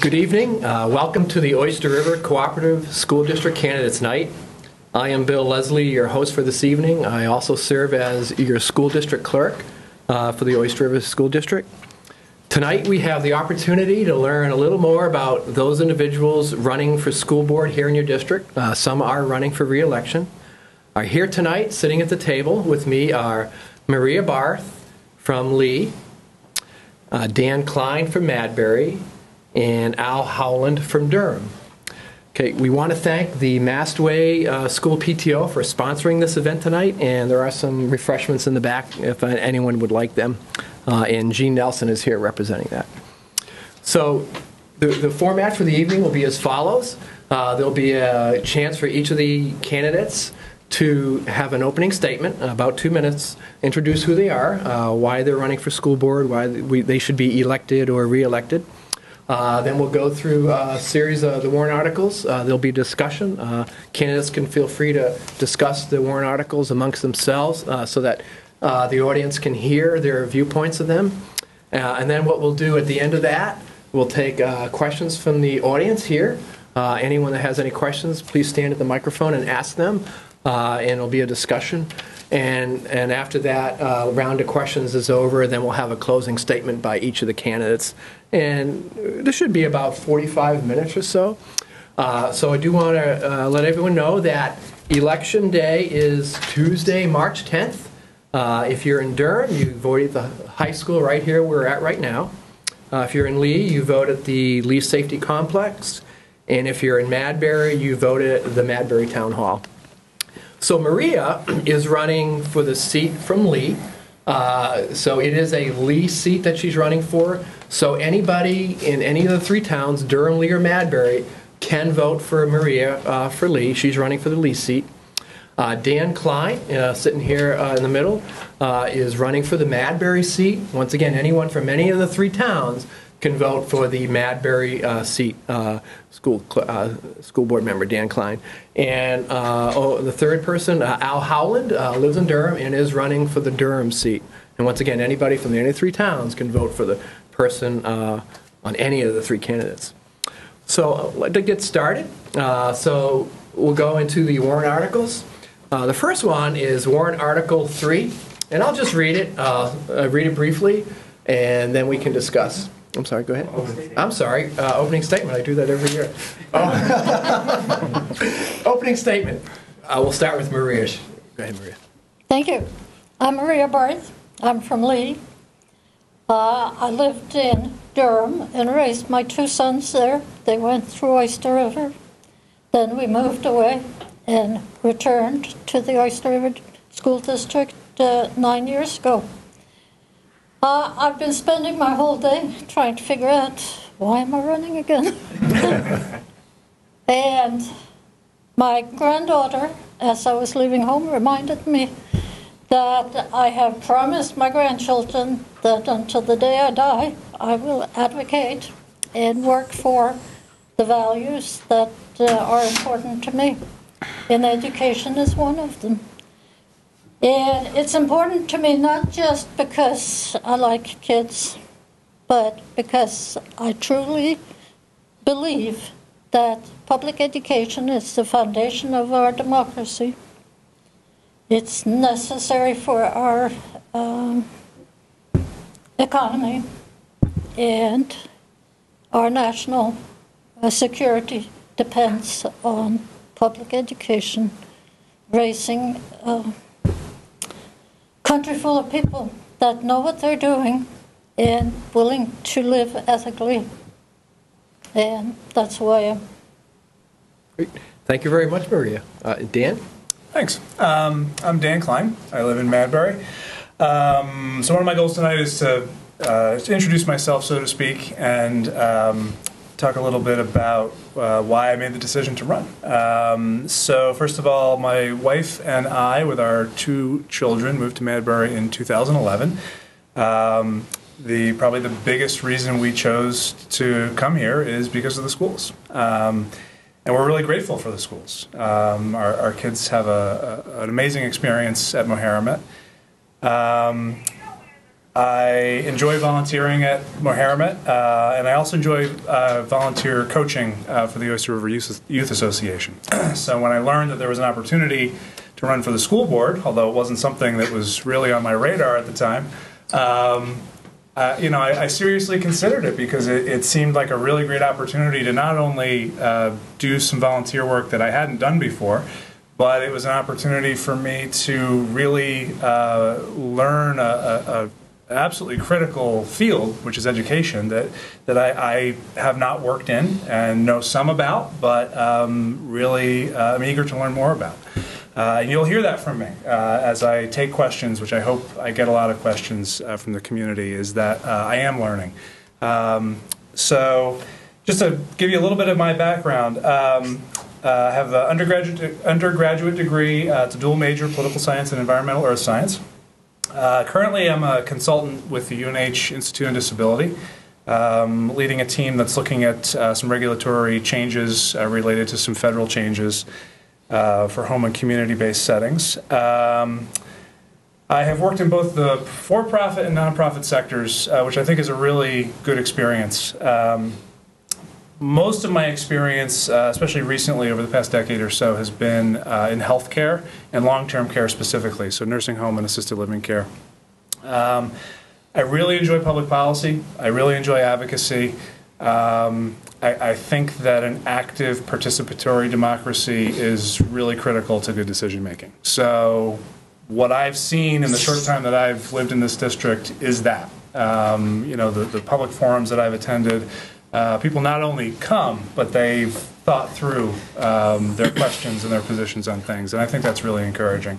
Good evening. Welcome to the Oyster River Cooperative School District Candidates Night. I am Bill Leslie, your host for this evening. I also serve as your school district clerk for the Oyster River School District. Tonight we have the opportunity to learn a little more about those individuals running for school board here in your district. Some are running for re-election. Here tonight, sitting at the table with me, are Maria Barth from Lee, Dan Klein from Madbury, and Al Howland from Durham. Okay, we want to thank the Mastway School PTO for sponsoring this event tonight, and there are some refreshments in the back if anyone would like them. And Jean Nelson is here representing that. So the format for the evening will be as follows. There'll be a chance for each of the candidates to have an opening statement, about 2 minutes, introduce who they are, why they're running for school board, why they should be elected or re-elected. Then we'll go through a series of the warrant articles. There'll be discussion. Candidates can feel free to discuss the warrant articles amongst themselves so that the audience can hear their viewpoints of them. And then what we'll do at the end of that, we'll take questions from the audience here. Anyone that has any questions, please stand at the microphone and ask them. And it'll be a discussion. And after that round of questions is over, then we'll have a closing statement by each of the candidates. And this should be about 45 minutes or so. So I do want to let everyone know that Election Day is Tuesday, March 10th. If you're in Durham, you vote at the high school right here where we're at right now. If you're in Lee, you vote at the Lee Safety Complex. And if you're in Madbury, you vote at the Madbury Town Hall. So Maria is running for the seat from Lee. So it is a Lee seat that she's running for. So anybody in any of the three towns, Durham, Lee, or Madbury, can vote for Maria for Lee. She's running for the Lee seat. Dan Klein, sitting here in the middle, is running for the Madbury seat. Once again, anyone from any of the three towns can vote for the Madbury seat, school board member, Dan Klein. And the third person, Al Howland, lives in Durham and is running for the Durham seat. And once again, anybody from any of the three towns can vote for the person on any of the three candidates. So I'd like to get started. So we'll go into the warrant articles. The first one is warrant article 3. And I'll just read it briefly, and then we can discuss. I'm sorry, go ahead. I'm sorry, opening statement. I do that every year. Opening statement. We'll start with Maria. Go ahead, Maria. Thank you. I'm Maria Barth. I'm from Lee. I lived in Durham and raised my two sons there. They went through Oyster River. Then we moved away and returned to the Oyster River School District 9 years ago. I've been spending my whole day trying to figure out why am I running again. And my granddaughter, as I was leaving home, reminded me that I have promised my grandchildren that until the day I die, I will advocate and work for the values that are important to me. And education is one of them. And it's important to me not just because I like kids, but because I truly believe that public education is the foundation of our democracy. It's necessary for our economy, and our national security depends on public education, raising country full of people that know what they're doing and willing to live ethically. And that's who I am. Great. Thank you very much, Maria. Dan? Thanks. I'm Dan Klein. I live in Madbury. So one of my goals tonight is to introduce myself, so to speak, and talk a little bit about why I made the decision to run. So first of all, my wife and I, with our two children, moved to Madbury in 2011. Probably the biggest reason we chose to come here is because of the schools. And we're really grateful for the schools. Our kids have an amazing experience at Moheramet. I enjoy volunteering at Moheramet, and I also enjoy volunteer coaching for the Oyster River Youth Association. So when I learned that there was an opportunity to run for the school board, although it wasn't something that was really on my radar at the time, I seriously considered it because it seemed like a really great opportunity to not only do some volunteer work that I hadn't done before, but it was an opportunity for me to really learn a absolutely critical field, which is education, that I have not worked in and know some about, but really I'm eager to learn more about. And you'll hear that from me as I take questions, which I hope I get a lot of questions from the community, is that I am learning. So just to give you a little bit of my background, I have an undergraduate degree. It's a dual major, political science and environmental earth science. Currently, I'm a consultant with the UNH Institute on Disability, leading a team that's looking at some regulatory changes related to some federal changes for home and community-based settings. I have worked in both the for-profit and nonprofit sectors, which I think is a really good experience. Most of my experience, especially recently over the past decade or so, has been in healthcare and long-term care specifically, so nursing home and assisted living care. I really enjoy public policy. I really enjoy advocacy. I think that an active participatory democracy is really critical to good decision making. So what I've seen in the short time that I've lived in this district is that. The public forums that I've attended, people not only come, but they've thought through their questions and their positions on things, and I think that's really encouraging.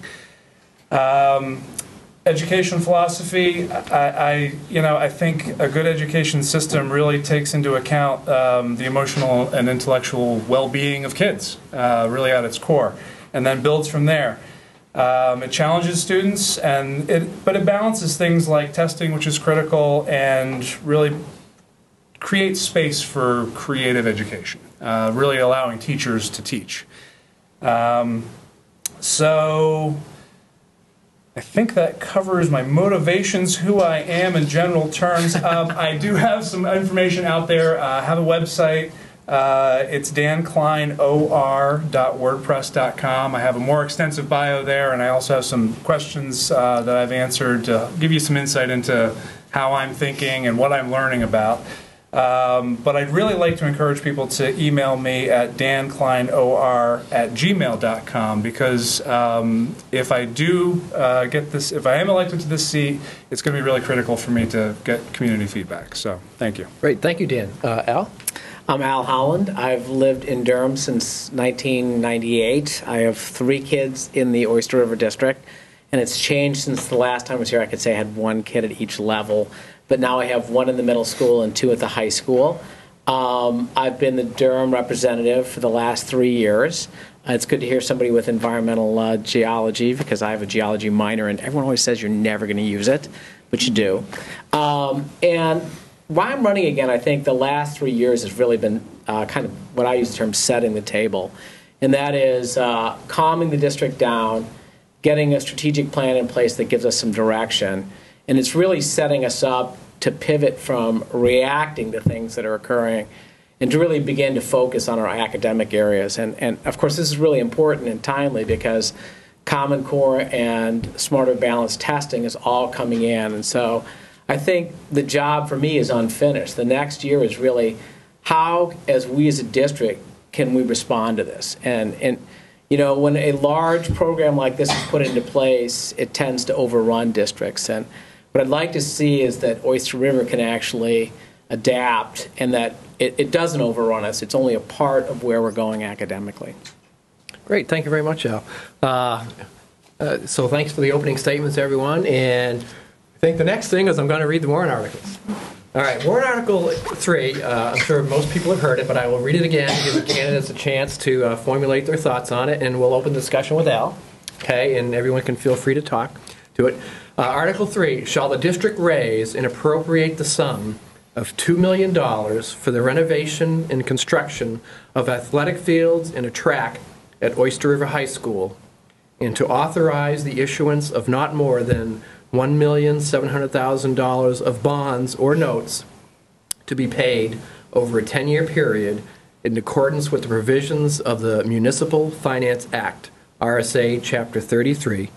Education philosophy, I think a good education system really takes into account the emotional and intellectual well-being of kids, really at its core, and then builds from there. It challenges students, but it balances things like testing, which is critical, and really creates space for creative education, really allowing teachers to teach. So I think that covers my motivations, who I am in general terms. I do have some information out there. I have a website. It's dankleinor.wordpress.com. I have a more extensive bio there, and I also have some questions that I've answered to give you some insight into how I'm thinking and what I'm learning about. But I'd really like to encourage people to email me at dankleinor@gmail.com, because if I do if I am elected to this seat, it's going to be really critical for me to get community feedback. So thank you. Great, thank you, Dan. Al? I'm Al Howland. I've lived in Durham since 1998. I have 3 kids in the Oyster River District, and it's changed since the last time I was here. I could say I had 1 kid at each level. But now I have 1 in the middle school and 2 at the high school. I've been the Durham representative for the last 3 years. It's good to hear somebody with environmental geology, because I have a geology minor, and everyone always says you're never going to use it, but you do. And why I'm running again, I think the last 3 years has really been kind of what I use the term setting the table. And that is calming the district down, getting a strategic plan in place that gives us some direction. And it's really setting us up to pivot from reacting to things that are occurring and to really begin to focus on our academic areas. And of course, this is really important and timely, because Common Core and Smarter Balanced testing is all coming in. And so I think the job for me is unfinished. The next year is really how, as we as a district, can we respond to this? And when a large program like this is put into place, it tends to overrun districts. And what I'd like to see is that Oyster River can actually adapt, and that it doesn't overrun us. It's only a part of where we're going academically. Great, thank you very much, Al. So thanks for the opening statements, everyone. And I think the next thing is I'm going to read the warrant articles. All right, warrant article 3, I'm sure most people have heard it, but I will read it again to give the candidates a chance to formulate their thoughts on it, and we'll open the discussion with Al, okay, and everyone can feel free to talk to it. Article 3, shall the district raise and appropriate the sum of $2 million for the renovation and construction of athletic fields and a track at Oyster River High School, and to authorize the issuance of not more than $1,700,000 of bonds or notes to be paid over a 10-year period in accordance with the provisions of the Municipal Finance Act, RSA Chapter 33,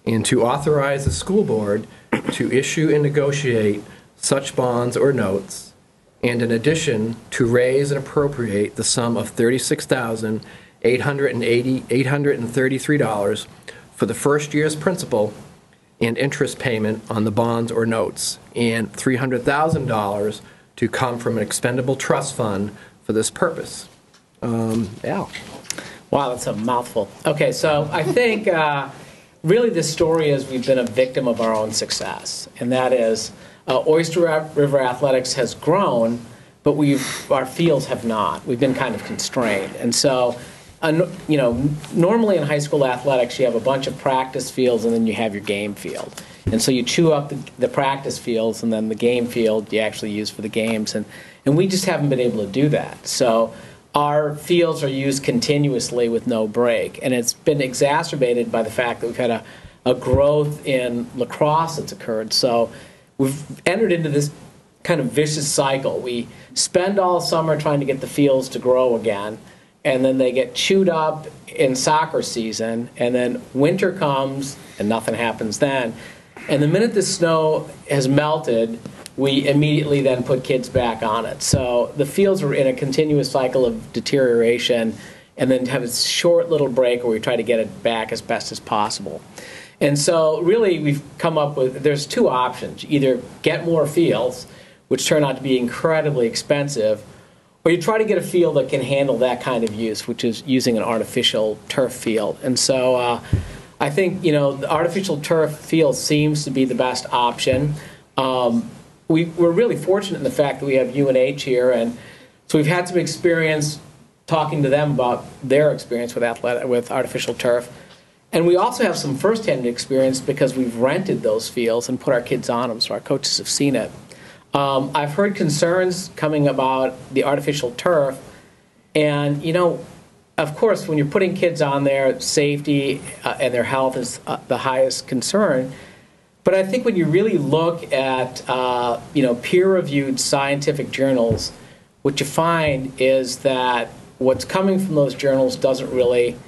and to authorize the school board to issue and negotiate such bonds or notes, and in addition, to raise and appropriate the sum of $36,833 for the first year's principal and interest payment on the bonds or notes, and $300,000 to come from an expendable trust fund for this purpose. Al. Wow, that's a mouthful. Okay, so I think really the story is we've been a victim of our own success, and that is Oyster River Athletics has grown, but our fields have not. We've been kind of constrained. And so, normally in high school athletics, you have a bunch of practice fields and then you have your game field. And so you chew up the practice fields, and then the game field you actually use for the games. And we just haven't been able to do that. So our fields are used continuously with no break. And it's been exacerbated by the fact that we've had a growth in lacrosse that's occurred. So we've entered into this kind of vicious cycle. We spend all summer trying to get the fields to grow again, and then they get chewed up in soccer season, and then winter comes and nothing happens then. And the minute the snow has melted, we immediately then put kids back on it. So the fields are in a continuous cycle of deterioration, and then have a short little break where we try to get it back as best as possible. And so really we've come up with, there's two options. Either get more fields, which turn out to be incredibly expensive, or you try to get a field that can handle that kind of use, which is using an artificial turf field. And so I think, the artificial turf field seems to be the best option. We're really fortunate in the fact that we have UNH here, and so we've had some experience talking to them about their experience with artificial turf. And we also have some first-hand experience because we've rented those fields and put our kids on them, so our coaches have seen it. I've heard concerns coming about the artificial turf, and of course, when you're putting kids on there, safety and their health is the highest concern. But I think when you really look at peer-reviewed scientific journals, what you find is that what's coming from those journals doesn't really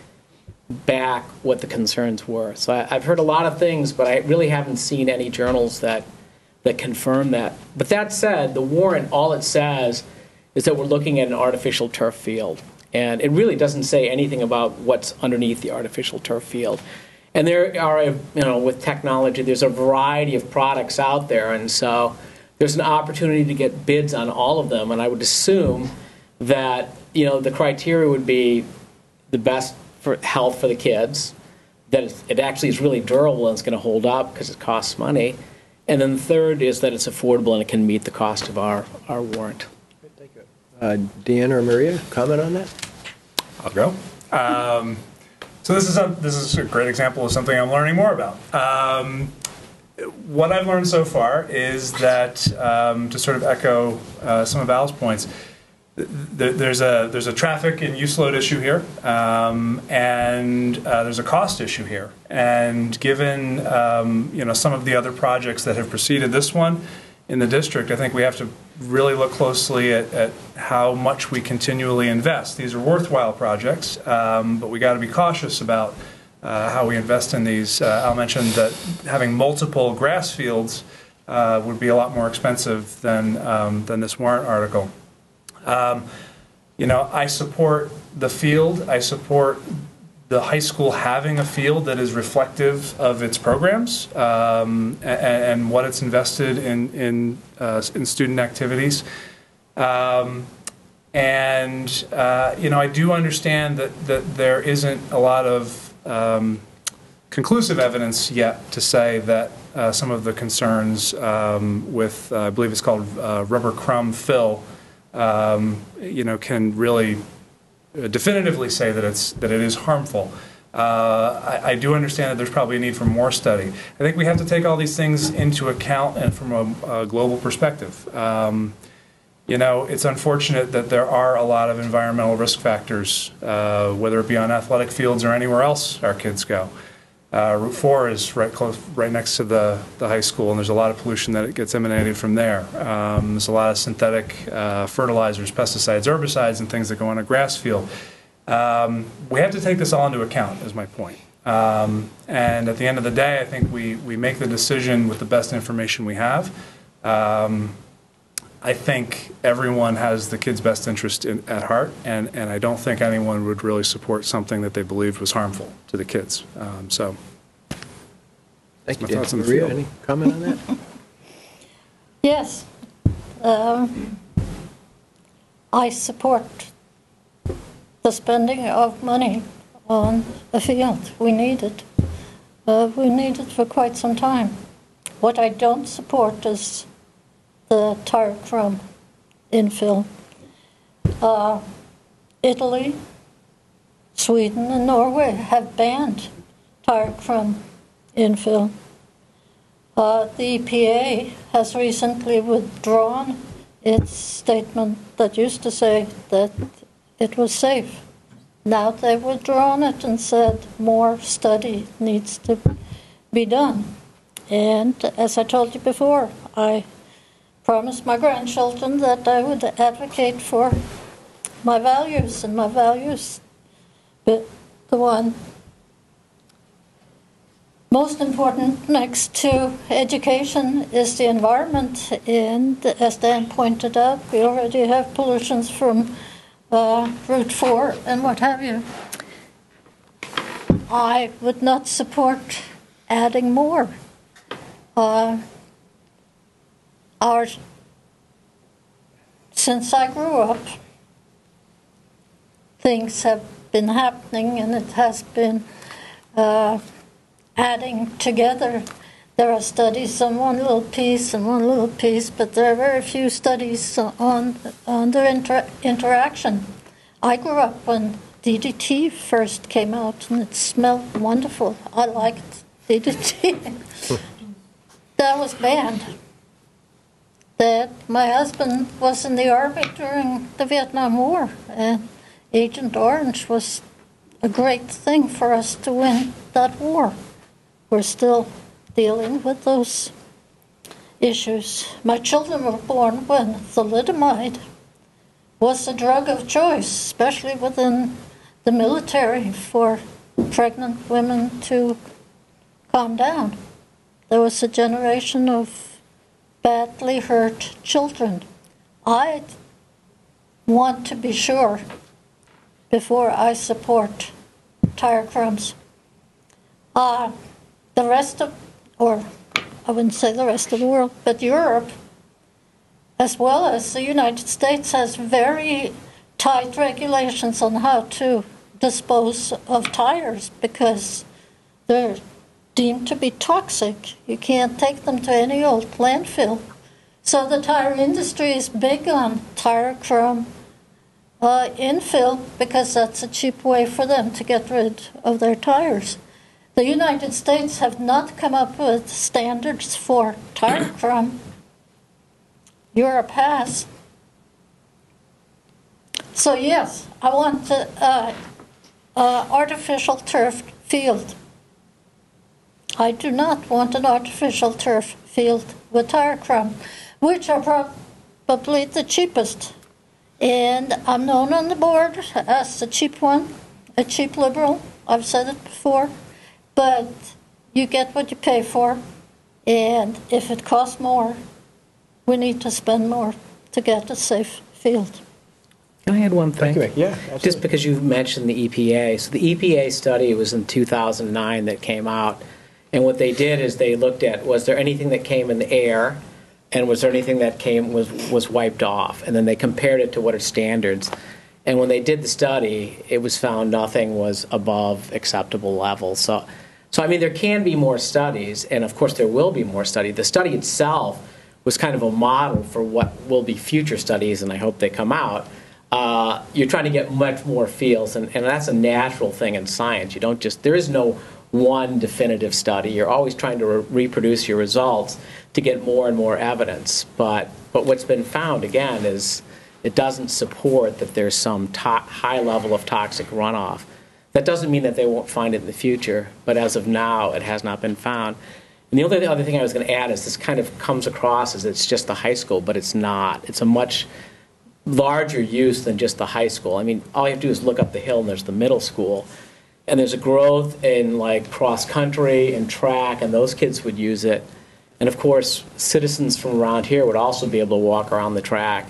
back what the concerns were. So I've heard a lot of things, but I really haven't seen any journals that confirm that. But that said, the warrant, all it says is that we're looking at an artificial turf field. And it really doesn't say anything about what's underneath the artificial turf field. And there are, with technology, there's a variety of products out there. And so there's an opportunity to get bids on all of them. And I would assume that, the criteria would be the best for health for the kids, that it actually is really durable and it's going to hold up because it costs money. And then the third is that it's affordable and it can meet the cost of our warrant. Thank you. Dan or Maria, comment on that? I'll go. So this is a great example of something I'm learning more about. What I've learned so far is that, to sort of echo some of Al's points, there's a traffic and use load issue here, and there's a cost issue here. And given some of the other projects that have preceded this one in the district, I think we have to really look closely at how much we continually invest. These are worthwhile projects, but we got to be cautious about how we invest in these. Al mentioned that having multiple grass fields would be a lot more expensive than this warrant article. I support the field. I support the high school having a field that is reflective of its programs and what it's invested in student activities. I do understand that there isn't a lot of conclusive evidence yet to say that some of the concerns with, I believe it's called rubber crumb fill, can really definitively say that it is harmful. I do understand that there's probably a need for more study. I think we have to take all these things into account and from a global perspective. It's unfortunate that there are a lot of environmental risk factors, whether it be on athletic fields or anywhere else our kids go. Route 4 is right next to the high school, and there's a lot of pollution that gets emanated from there. There's a lot of synthetic fertilizers, pesticides, herbicides, and things that go on a grass field. We have to take this all into account, is my point. And at the end of the day, I think we make the decision with the best information we have. I think everyone has the kids' best interest at heart, and I don't think anyone would really support something that they believed was harmful to the kids. So, Thank you, my thoughts on the Maria, field. any comment on that? Yes, I support the spending of money on a field. We need it. We need it for quite some time. What I don't support is the tire crumb infill. Italy, Sweden, and Norway have banned tire crumb infill. The EPA has recently withdrawn its statement that used to say that it was safe. Now they've withdrawn it and said more study needs to be done. And as I told you before, I promised my grandchildren that I would advocate for my values, and my values, but the one most important next to education is the environment. And as Dan pointed out, we already have pollutions from Route 4 and what have you. I would not support adding more. Since I grew up, things have been happening, and it has been adding together. There are studies on one little piece and one little piece, but there are very few studies on their interaction. I grew up when DDT first came out, and it smelled wonderful. I liked DDT. That was banned. That my husband was in the Army during the Vietnam War, and Agent Orange was a great thing for us to win that war. We're still dealing with those issues. My children were born when thalidomide was the drug of choice, especially within the military, for pregnant women to calm down. There was a generation of badly hurt children. I want to be sure before I support tire crumbs. The rest of, or I wouldn't say the rest of the world, but Europe, as well as the United States, has very tight regulations on how to dispose of tires because they're deemed to be toxic. You can't take them to any old landfill. So the tire industry is big on tire crumb infill because that's a cheap way for them to get rid of their tires. The United States have not come up with standards for tire crumb. Europe has. So yes, I want an artificial turf field. I do not want an artificial turf field with tire crumb, which are probably the cheapest. And I'm known on the board as the cheap one, a cheap liberal. I've said it before. But you get what you pay for, and if it costs more, we need to spend more to get a safe field. Can I add one thing? Thank you, yeah, absolutely. Just because you mentioned the EPA. So the EPA study was in 2009 that came out, and what they did is they looked at, was there anything that came in the air, and was there anything that was wiped off? And then they compared it to what are standards. And when they did the study, it was found nothing was above acceptable levels. So I mean, there can be more studies, and of course there will be more studies. The study itself was kind of a model for what will be future studies, and I hope they come out. You're trying to get much more fields, and that's a natural thing in science. You don't just, there is no one definitive study. You're always trying to reproduce your results to get more and more evidence. But what's been found, again, is it doesn't support that there's some high level of toxic runoff. That doesn't mean that they won't find it in the future, but as of now, it has not been found. And the only other thing I was going to add is this kind of comes across as it's just the high school, but it's not. It's a much larger use than just the high school. I mean, all you have to do is look up the hill and there's the middle school. And there's a growth in like cross country and track, and those kids would use it. And of course, citizens from around here would also be able to walk around the track.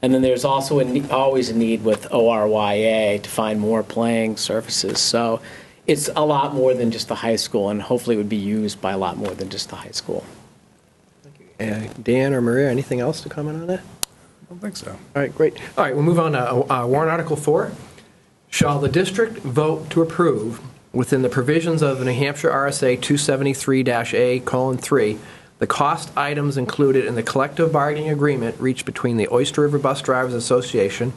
And then there's also always a need with ORYA to find more playing surfaces. So it's a lot more than just the high school, and hopefully it would be used by a lot more than just the high school. Dan or Maria, anything else to comment on that? I don't think so. All right, great. All right, we'll move on to warrant Article 4. Shall the district vote to approve, within the provisions of New Hampshire RSA 273-A:3, the cost items included in the collective bargaining agreement reached between the Oyster River Bus Drivers Association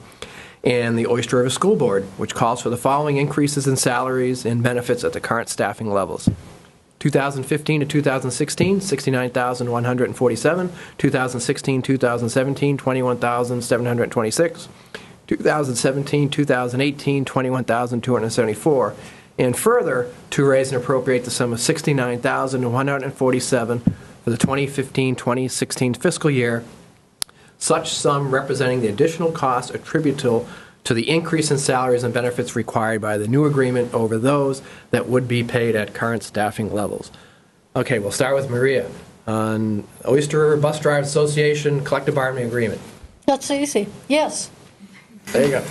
and the Oyster River School Board, which calls for the following increases in salaries and benefits at the current staffing levels. 2015 to 2016, $69,147. 2016-2017, $21,726. 2017-2018, $21,274. And further, to raise and appropriate the sum of $69,147 for the 2015-2016 fiscal year, such sum representing the additional cost attributable to the increase in salaries and benefits required by the new agreement over those that would be paid at current staffing levels. Okay, we'll start with Maria on Oyster River Bus Drivers Association collective bargaining agreement. That's easy. Yes. There you go.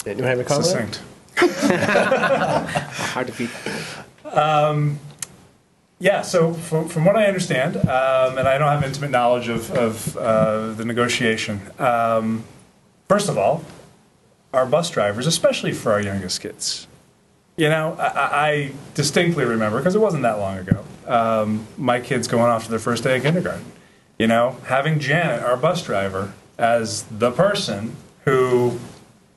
Did you have a comment? Succinct. Hard to beat. Yeah, so from what I understand, and I don't have intimate knowledge of the negotiation, first of all, our bus drivers, especially for our youngest kids, you know, I distinctly remember, because it wasn't that long ago, my kids going off to their first day of kindergarten. You know, having Janet, our bus driver, as the person who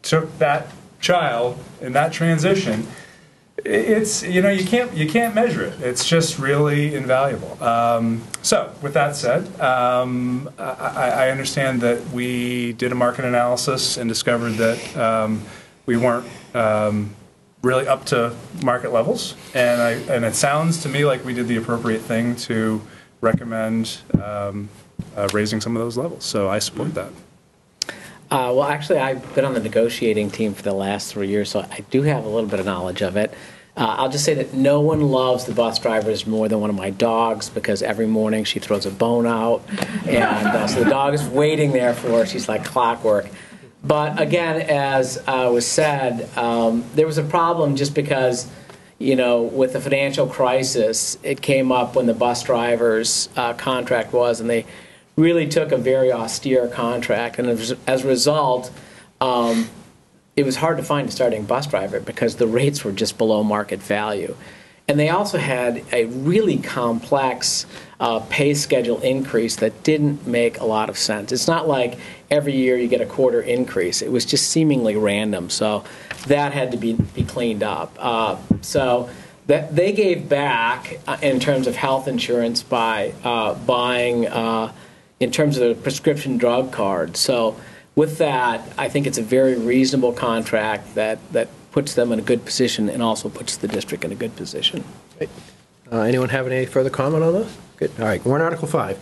took that child in that transition, it's, you know, you can't measure it. It's just really invaluable. So with that said, I understand that we did a market analysis and discovered that we weren't really up to market levels, and it sounds to me like we did the appropriate thing to recommend raising some of those levels. So I support that. Well, actually, I've been on the negotiating team for the last 3 years, so I do have a little bit of knowledge of it. I'll just say that no one loves the bus drivers more than one of my dogs, because every morning she throws a bone out, and so the dog is waiting there for her. She's like clockwork. But again, as was said, there was a problem just because, you know, with the financial crisis, it came up when the bus drivers' contract was, and they really took a very austere contract, and as a result, it was hard to find a starting bus driver because the rates were just below market value. And they also had a really complex pay schedule increase that didn't make a lot of sense. It's not like every year you get a quarter increase. It was just seemingly random. So that had to be cleaned up. So that they gave back in terms of health insurance by buying in terms of the prescription drug card. So with that, I think it's a very reasonable contract that puts them in a good position and also puts the district in a good position. Great. Anyone have any further comment on this? Good. All right, warrant Article 5.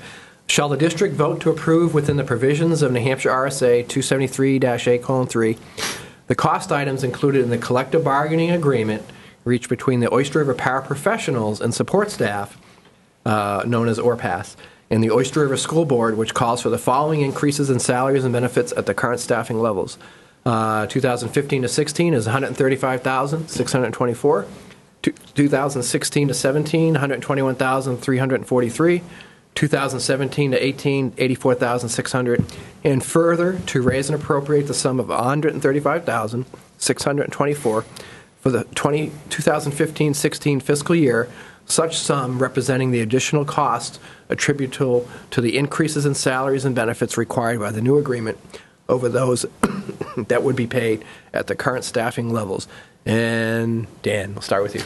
Shall the district vote to approve within the provisions of New Hampshire RSA 273-A:3 the cost items included in the collective bargaining agreement reached between the Oyster River paraprofessionals and support staff, known as ORPAS, and the Oyster River School Board, which calls for the following increases in salaries and benefits at the current staffing levels. 2015 to 16 is $135,624. 2016 to 17, $121,343. 2017 to 18, $84,600. And further, to raise and appropriate the sum of $135,624 for the 2015-16 fiscal year, such sum representing the additional cost attributable to the increases in salaries and benefits required by the new agreement over those that would be paid at the current staffing levels. And Dan, we'll start with you.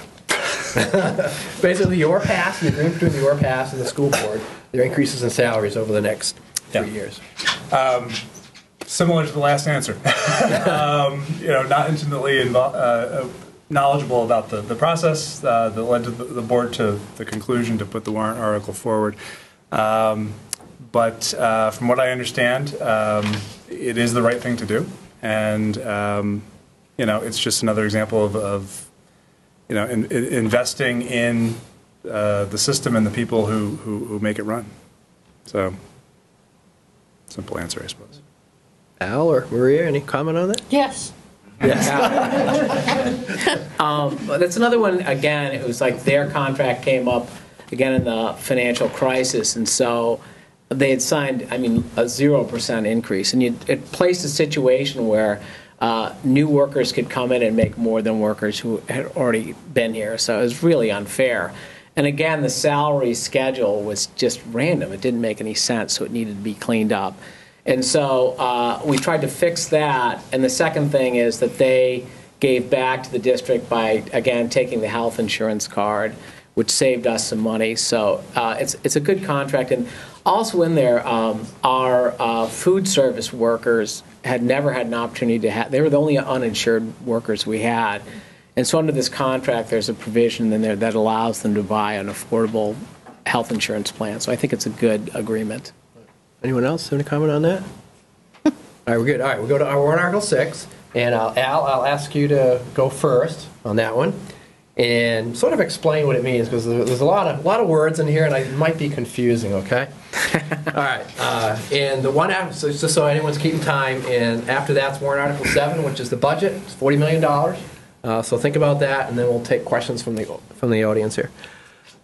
Basically, the ORPAS, the agreement between the ORPAS and the school board, their increases in salaries over the next 3 years. Similar to the last answer. Not intimately knowledgeable about the process that led to the board to the conclusion to put the warrant article forward. But from what I understand, it is the right thing to do. And, it's just another example of investing in the system and the people who make it run. So, simple answer, I suppose. Al or Maria, any comment on that? Yes. Yes. That's another one, again, it was like their contract came up again in the financial crisis, and so they had signed, a 0% increase. And it placed a situation where new workers could come in and make more than workers who had already been here. So it was really unfair. And again, the salary schedule was just random. It didn't make any sense, so it needed to be cleaned up. And so we tried to fix that. And the second thing is that they gave back to the district by, again, taking the health insurance card, which saved us some money. So it's a good contract. And also in there, our food service workers had never had an opportunity to have, they were the only uninsured workers we had. And so under this contract, there's a provision in there that allows them to buy an affordable health insurance plan. So I think it's a good agreement. Anyone else have any comment on that? All right, we're good. All right, we'll go to our warrant article 6. And Al, I'll ask you to go first on that one and sort of explain what it means, because there's a lot of words in here and it might be confusing, okay? All right, and the one after, so just so anyone's keeping time, and after that's warrant article 7, which is the budget. It's $40 million. So think about that, and then we'll take questions from the audience here.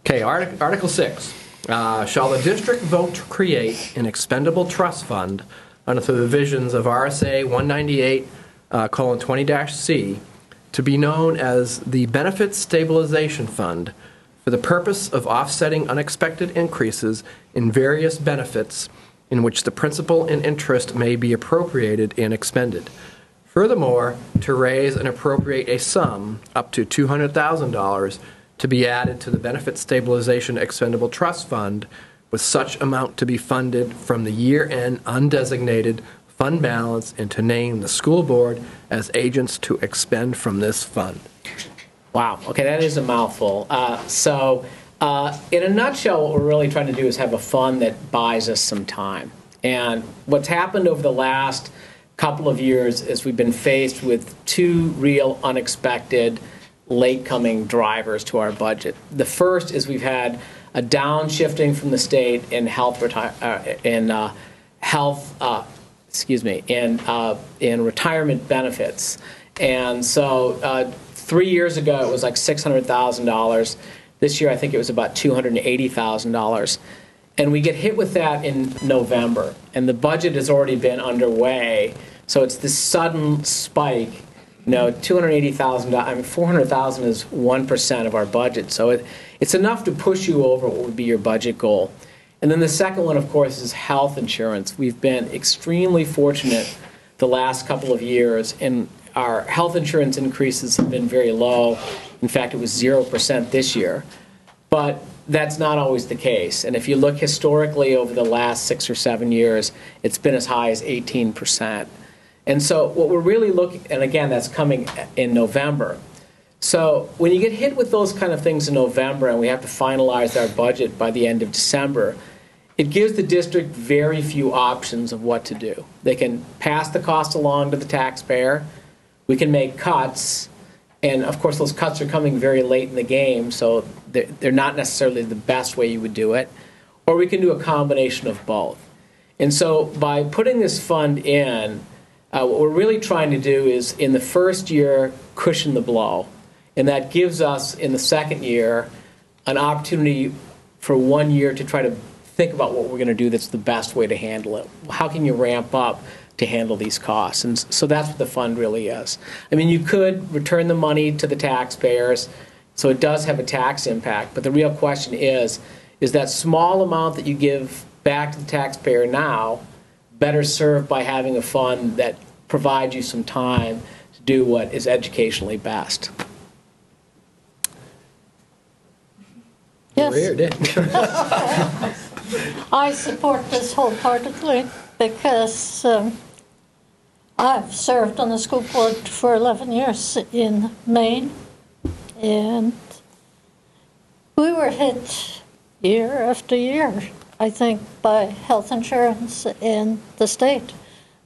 Okay, article 6. Shall the district vote to create an expendable trust fund under the provisions of RSA 198:20-C to be known as the Benefit Stabilization Fund for the purpose of offsetting unexpected increases in various benefits in which the principal and interest may be appropriated and expended. Furthermore, to raise and appropriate a sum up to $200,000 to be added to the Benefit Stabilization Expendable Trust Fund, with such amount to be funded from the year-end undesignated fund balance, and to name the school board as agents to expend from this fund. Wow. Okay, that is a mouthful. In a nutshell, what we're really trying to do is have a fund that buys us some time. And what's happened over the last couple of years is we've been faced with two real unexpected late-coming drivers to our budget. The first is we've had a downshifting from the state in in retirement benefits. And so 3 years ago, it was like $600,000. This year, I think it was about $280,000. And we get hit with that in November. And the budget has already been underway. So it's this sudden spike. $280,000, $400,000 is 1% of our budget. So it's enough to push you over what would be your budget goal. And then the second one, of course, is health insurance. We've been extremely fortunate the last couple of years, and our health insurance increases have been very low. In fact, it was 0% this year. But that's not always the case. And if you look historically over the last 6 or 7 years, it's been as high as 18%. And so what we're really looking, and again, that's coming in November. So when you get hit with those kind of things in November and we have to finalize our budget by the end of December, it gives the district very few options of what to do. They can pass the cost along to the taxpayer. We can make cuts. And of course, those cuts are coming very late in the game, so they're not necessarily the best way you would do it. Or we can do a combination of both. And so by putting this fund in, what we're really trying to do is, in the first year, cushion the blow. And that gives us, in the second year, an opportunity for 1 year to try to think about what we're going to do that's the best way to handle it. How can you ramp up to handle these costs? And so that's what the fund really is. I mean, you could return the money to the taxpayers, so it does have a tax impact. But the real question is that small amount that you give back to the taxpayer now better served by having a fund that provides you some time to do what is educationally best? Yes. Weird. I support this wholeheartedly because I've served on the school board for 11 years in Maine, and we were hit year after year, I think, by health insurance in the state.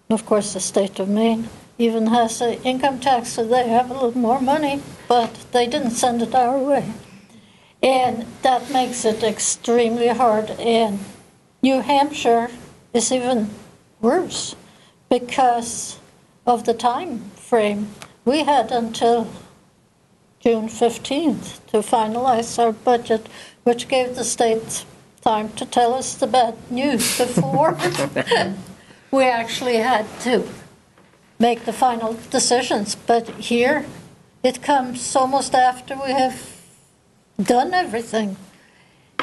And of course, the state of Maine even has an income tax, so they have a little more money, but they didn't send it our way. And that makes it extremely hard. And New Hampshire is even worse because of the time frame. We had until June 15th to finalize our budget, which gave the state time to tell us the bad news before we actually had to make the final decisions. But here, it comes almost after we have done everything.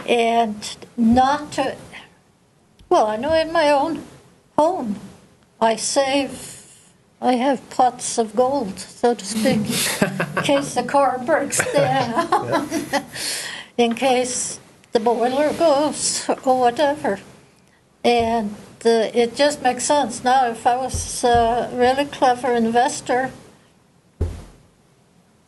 And not to, well, I know in my own home, I have pots of gold, so to speak, in case the car breaks down, in case the boiler goes, or whatever. And it just makes sense. Now, if I was a really clever investor,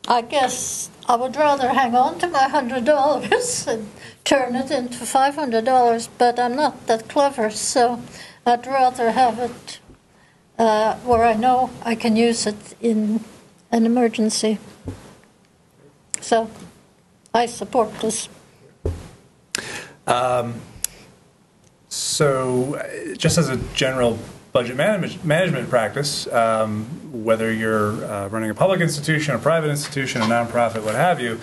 I guess I would rather hang on to my $100 and turn it into $500, but I'm not that clever, so I'd rather have it where I know I can use it in an emergency. So I support this. So just as a general budget management practice, whether you're running a public institution, a private institution, a nonprofit, what have you,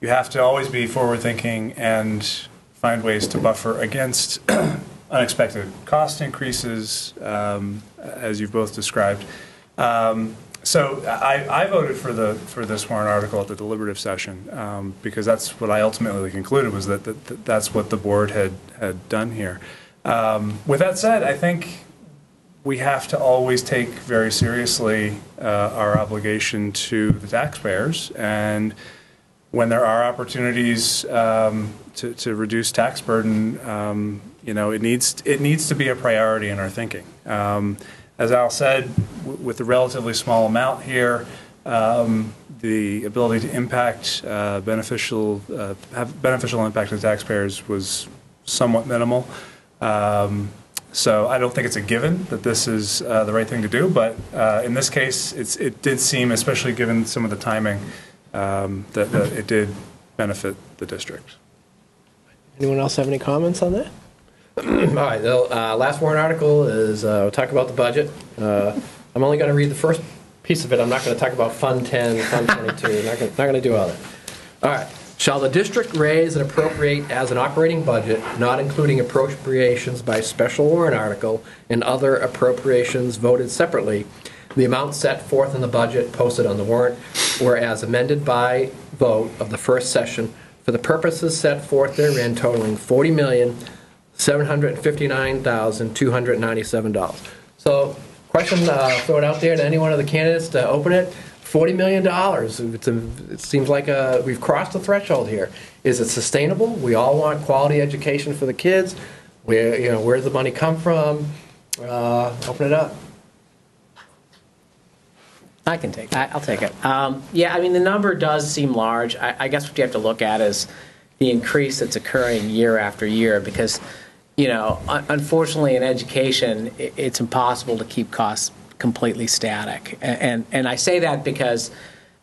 you have to always be forward-thinking and find ways to buffer against unexpected cost increases, as you've both described. So I voted for this warrant article at the deliberative session because that's what I ultimately concluded was that that's what the board had done here. With that said, I think we have to always take very seriously our obligation to the taxpayers, and when there are opportunities to reduce tax burden, you know, it needs to be a priority in our thinking. As Al said, with the relatively small amount here, the ability to impact have beneficial impact to the taxpayers was somewhat minimal. So I don't think it's a given that this is the right thing to do, but in this case, it did seem, especially given some of the timing, that it did benefit the district. Anyone else have any comments on that? All right, the last warrant article is we'll talk about the budget. I'm only going to read the first piece of it. I'm not going to talk about Fund 10, Fund 22. Not going to do all that. All right. Shall the district raise and appropriate as an operating budget, not including appropriations by special warrant article and other appropriations voted separately, the amount set forth in the budget posted on the warrant, or as amended by vote of the first session for the purposes set forth therein totaling $40,759,297. So, question, throw it out there to any one of the candidates to open it. $40 million. It seems like we've crossed the threshold here. Is it sustainable? We all want quality education for the kids. Where's the money come from? Open it up. I can take that. I'll take it. Yeah, I mean, the number does seem large. I guess what you have to look at is the increase that's occurring year after year because, you know, unfortunately in education, it's impossible to keep costs completely static. And I say that because,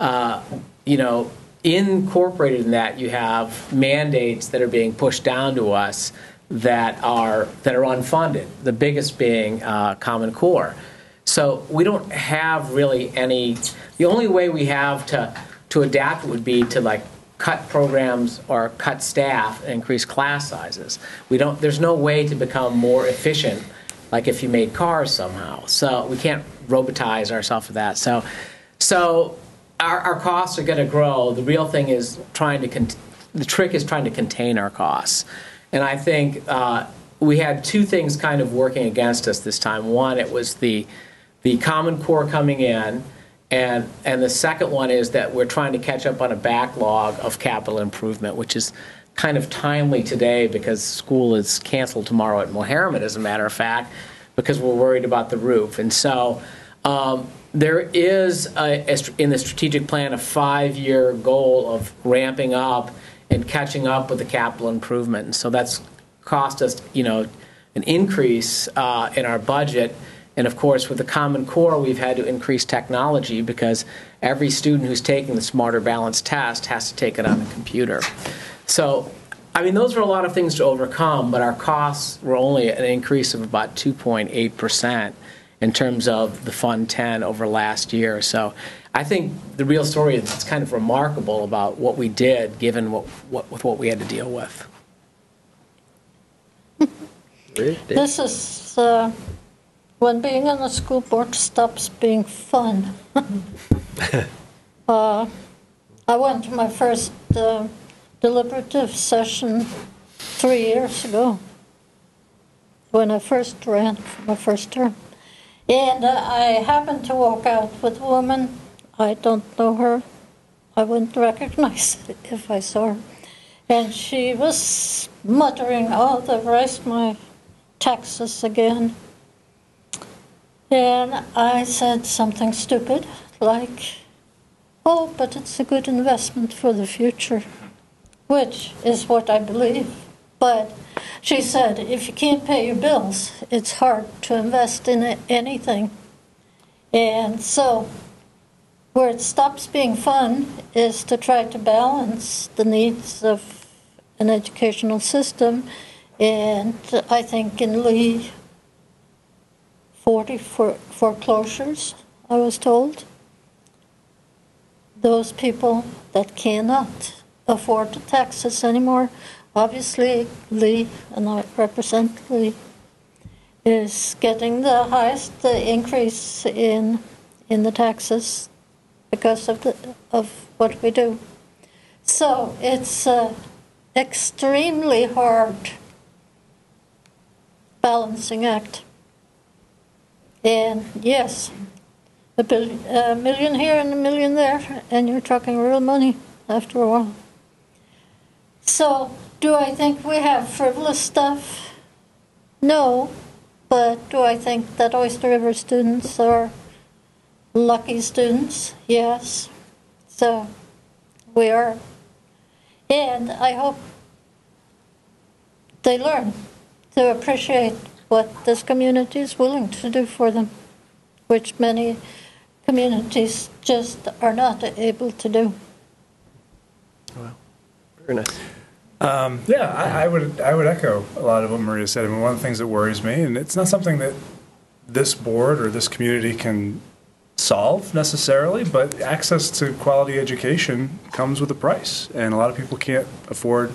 you know, incorporated in that you have mandates that are being pushed down to us that are unfunded, the biggest being Common Core. So we don't have really any, the only way we have to adapt would be to like cut programs or cut staff and increase class sizes. There's no way to become more efficient like if you made cars somehow. So we can't robotize ourselves with that. So our costs are going to grow. The real thing is the trick is trying to contain our costs. And I think we had two things kind of working against us this time. One, it was the Common Core coming in, and the second one is that we're trying to catch up on a backlog of capital improvement, which is kind of timely today because school is canceled tomorrow at Mohammed, as a matter of fact, because we're worried about the roof. And so There is, in the strategic plan, a 5-year goal of ramping up and catching up with the capital improvement. And so that's cost us, an increase in our budget. And of course, with the Common Core, we've had to increase technology because every student who's taking the Smarter Balance test has to take it on a computer. So, those are a lot of things to overcome, but our costs were only an increase of about 2.8% in terms of the Fund 10 over last year. So I think the real story is it's kind of remarkable about what we did given what we had to deal with. This is when being on the school board stops being fun. I went to my first deliberative session 3 years ago when I first ran for my first term. And I happened to walk out with a woman. I don't know her. I wouldn't recognize it if I saw her. And she was muttering, "Oh, they've raised my taxes again." And I said something stupid like, "Oh, but it's a good investment for the future," which is what I believe. But she said, if you can't pay your bills, it's hard to invest in anything. And so where it stops being fun is to try to balance the needs of an educational system. And I think in Lee, 40 foreclosures, I was told. Those people that cannot afford the taxes anymore. Obviously, Lee, and I represent Lee, is getting the highest increase in the taxes because of what we do. So it's extremely hard balancing act. And yes, a million here and a million there, and you're talking real money after a while. So, do I think we have frivolous stuff? No, but do I think that Oyster River students are lucky students? Yes. So, we are. And I hope they learn to appreciate what this community is willing to do for them, which many communities just are not able to do. Wow, very nice. I would echo a lot of what Maria said. One of the things that worries me, and it's not something that this board or this community can solve necessarily, but access to quality education comes with a price, and a lot of people can't afford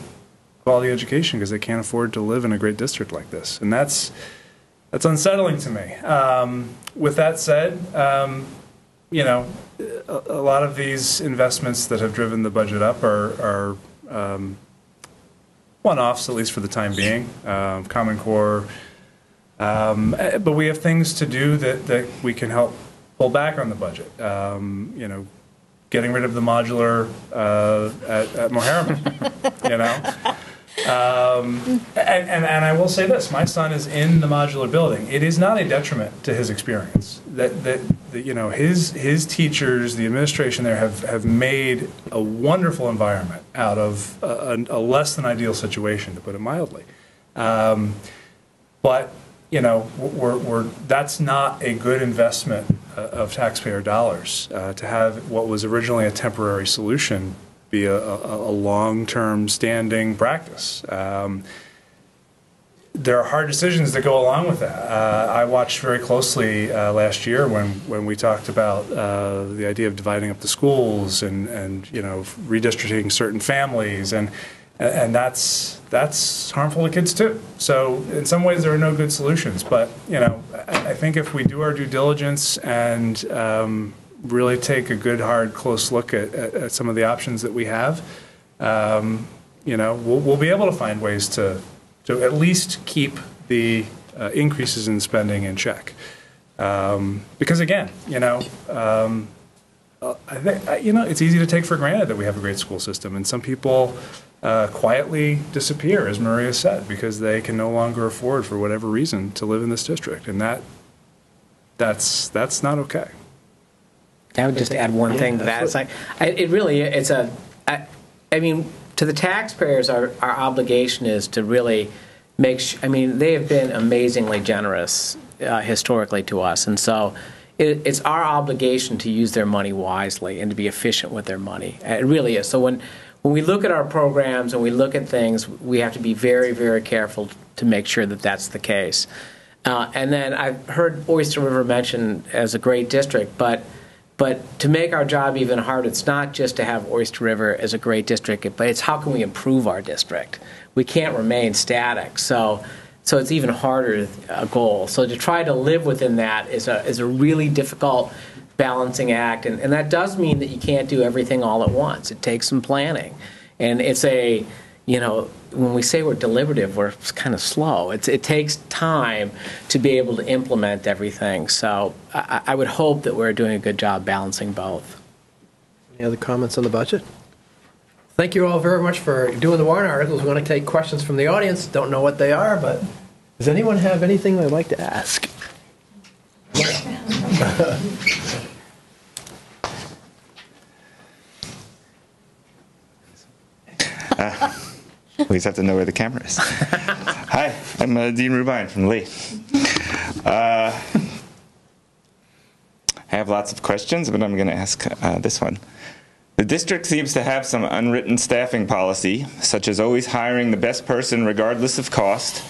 quality education because they can't afford to live in a great district like this, and that's unsettling to me. With that said, a lot of these investments that have driven the budget up are one-offs, at least for the time being. Common Core, but we have things to do that we can help pull back on the budget. Getting rid of the modular at Moharriman, and I will say this: my son is in the modular building. It is not a detriment to his experience. His teachers, the administration there, have made a wonderful environment out of a less than ideal situation, to put it mildly. But that's not a good investment of taxpayer dollars to have what was originally a temporary solution be a long-term standing practice. There are hard decisions that go along with that. I watched very closely last year when we talked about the idea of dividing up the schools and redistricting certain families, and that's harmful to kids too. So in some ways there are no good solutions, but I think if we do our due diligence and really take a good, hard, close look at some of the options that we have, we'll be able to find ways to at least keep the increases in spending in check. Because again, I think it's easy to take for granted that we have a great school system, and some people quietly disappear, as Maria said, because they can no longer afford, for whatever reason, to live in this district, and that that's not okay. I would just add one thing to that. It's like, it really, it's I mean, to the taxpayers, our obligation is to really make sure, I mean, they have been amazingly generous historically to us. And so it's our obligation to use their money wisely and to be efficient with their money. It really is. So when we look at our programs and we look at things, we have to be very, very careful to make sure that that's the case. And then I've heard Oyster River mentioned as a great district, but to make our job even harder, it's not just to have Oyster River as a great district, but it's how can we improve our district. We can't remain static, so it's even harder a goal. So to try to live within that is a really difficult balancing act, and that does mean that you can't do everything all at once. It takes some planning, and it's a, you know, when we say we're deliberative, we're kind of slow. It takes time to be able to implement everything. So I would hope that we're doing a good job balancing both. Any other comments on the budget? Thank you all very much for doing the warrant articles. We're going to take questions from the audience. Don't know what they are, but does anyone have anything they'd like to ask? We just have to know where the camera is. Hi, I'm Dean Rubine from Lee. I have lots of questions, but I'm going to ask this one. The district seems to have some unwritten staffing policy, such as always hiring the best person regardless of cost,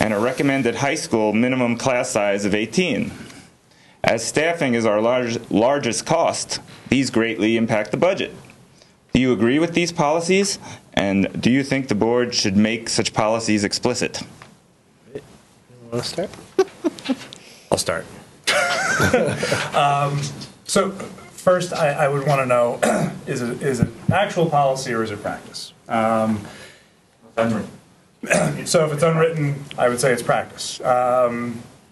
and a recommended high school minimum class size of 18. As staffing is our largest cost, these greatly impact the budget. Do you agree with these policies, and do you think the board should make such policies explicit? You want to start? I'll start. So first, I would want to know, is it actual policy or is it practice? Unwritten. So if it's unwritten, I would say it's practice.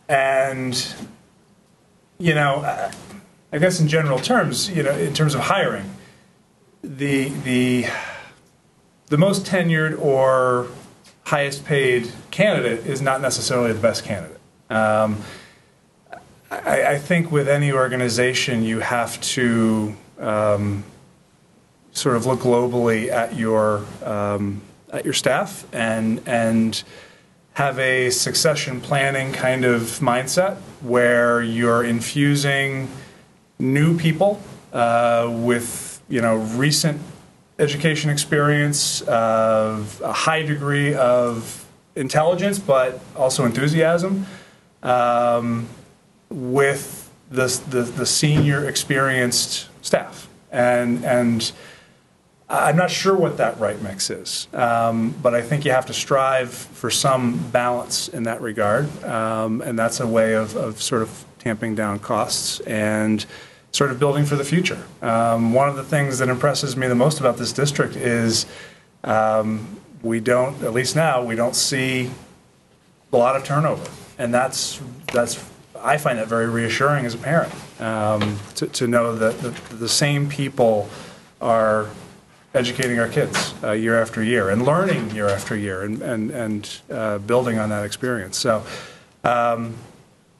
And, you know, I guess in general terms, you know, in terms of hiring, the most tenured or highest paid candidate is not necessarily the best candidate. I think with any organization you have to sort of look globally at your staff and have a succession planning kind of mindset where you're infusing new people with, you know, recent education experience, of a high degree of intelligence, but also enthusiasm, with the senior experienced staff. And I'm not sure what that right mix is, but I think you have to strive for some balance in that regard, and that's a way of sort of tamping down costs and sort of building for the future. One of the things that impresses me the most about this district is we don't, at least now, we don't see a lot of turnover, and that's I find that very reassuring as a parent, to know that the same people are educating our kids year after year and learning year after year and building on that experience. So,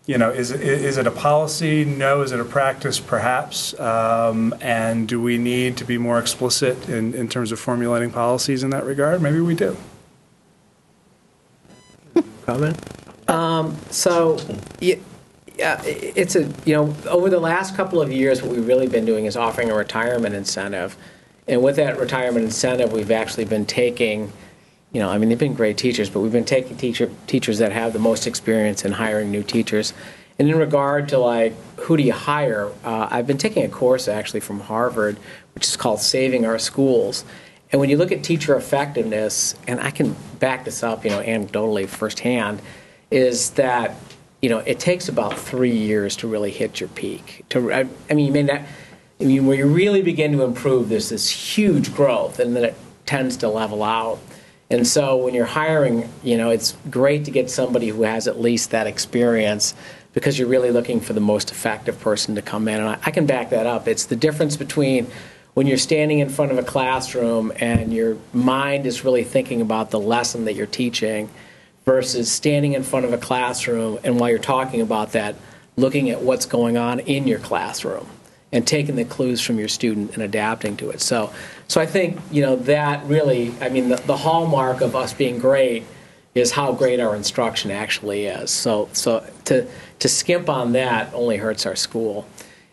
you know, is it a policy? No. Is it a practice? Perhaps. And do we need to be more explicit in terms of formulating policies in that regard? Maybe we do. Comment? So, it's a, you know, over the last couple of years, what we've really been doing is offering a retirement incentive. And with that retirement incentive, we've actually been taking, you know, I mean, they've been great teachers, but we've been taking teachers that have the most experience in hiring new teachers. And in regard to, like, who do you hire, I've been taking a course actually from Harvard, which is called Saving Our Schools. And when you look at teacher effectiveness, and I can back this up, you know, anecdotally firsthand, is that, you know, it takes about 3 years to really hit your peak. I mean, you may not, I mean, where you really begin to improve, there's this huge growth, and then it tends to level out. And so when you're hiring, you know, it's great to get somebody who has at least that experience, because you're really looking for the most effective person to come in. And I can back that up. It's the difference between when you're standing in front of a classroom and your mind is really thinking about the lesson that you're teaching, versus standing in front of a classroom and while you're talking about that looking at what's going on in your classroom and taking the clues from your student and adapting to it. So I think, that really, the hallmark of us being great is how great our instruction actually is. So to skimp on that only hurts our school.